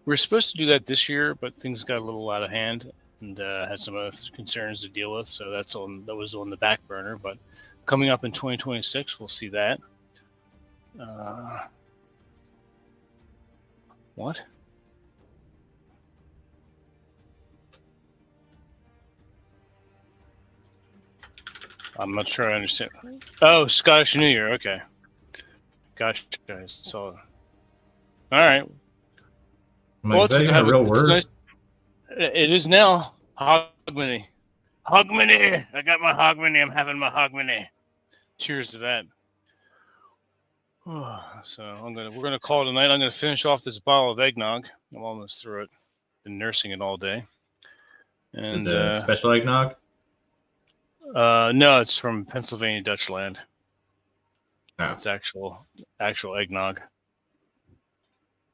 We were supposed to do that this year, but things got a little out of hand and had some other concerns to deal with, so that was on the back burner. But coming up in 2026, we'll see that. What? I'm not sure I understand. Oh, Scottish New Year. Okay. Gotcha, guys. So, all right. Well, is that even a real word? Nice. It is now. Hogmanay. Hogmanay. I got my Hogmanay. I'm having my Hogmanay. Cheers to that. So we're gonna call it a night. I'm gonna finish off this bottle of eggnog. I'm almost through it. Been nursing it all day. And is it the special eggnog? No, it's from Pennsylvania Dutch land. Oh. It's actual eggnog.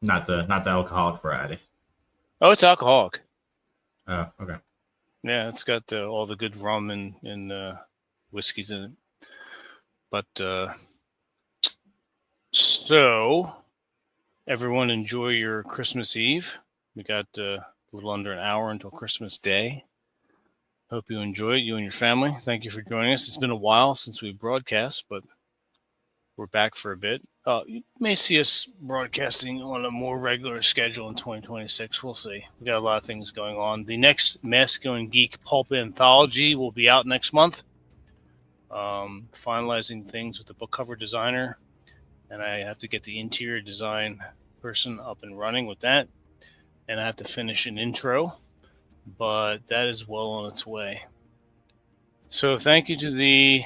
Not the alcoholic variety. Oh, it's alcoholic. Oh, okay. Yeah, it's got all the good rum and whiskeys in it. But so everyone enjoy your Christmas Eve. We got a little under an hour until Christmas Day. Hope you enjoy it, you and your family. Thank you for joining us. It's been a while since we broadcast, but we're back for a bit. You may see us broadcasting on a more regular schedule in 2026. We'll see. We got a lot of things going on. The next Masculine Geek Pulp Anthology will be out next month. Finalizing things with the book cover designer, and I have to get the interior design person up and running with that, and I have to finish an intro, but that is well on its way. So thank you to the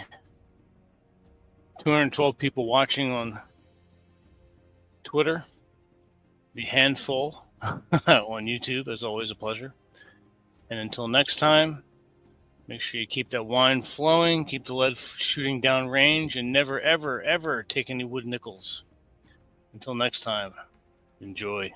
212 people watching on Twitter, the handful on YouTube. As always, a pleasure. And until next time, make sure you keep that wine flowing, keep the lead shooting down range, and never, ever, ever take any wood nickels. Until next time, enjoy.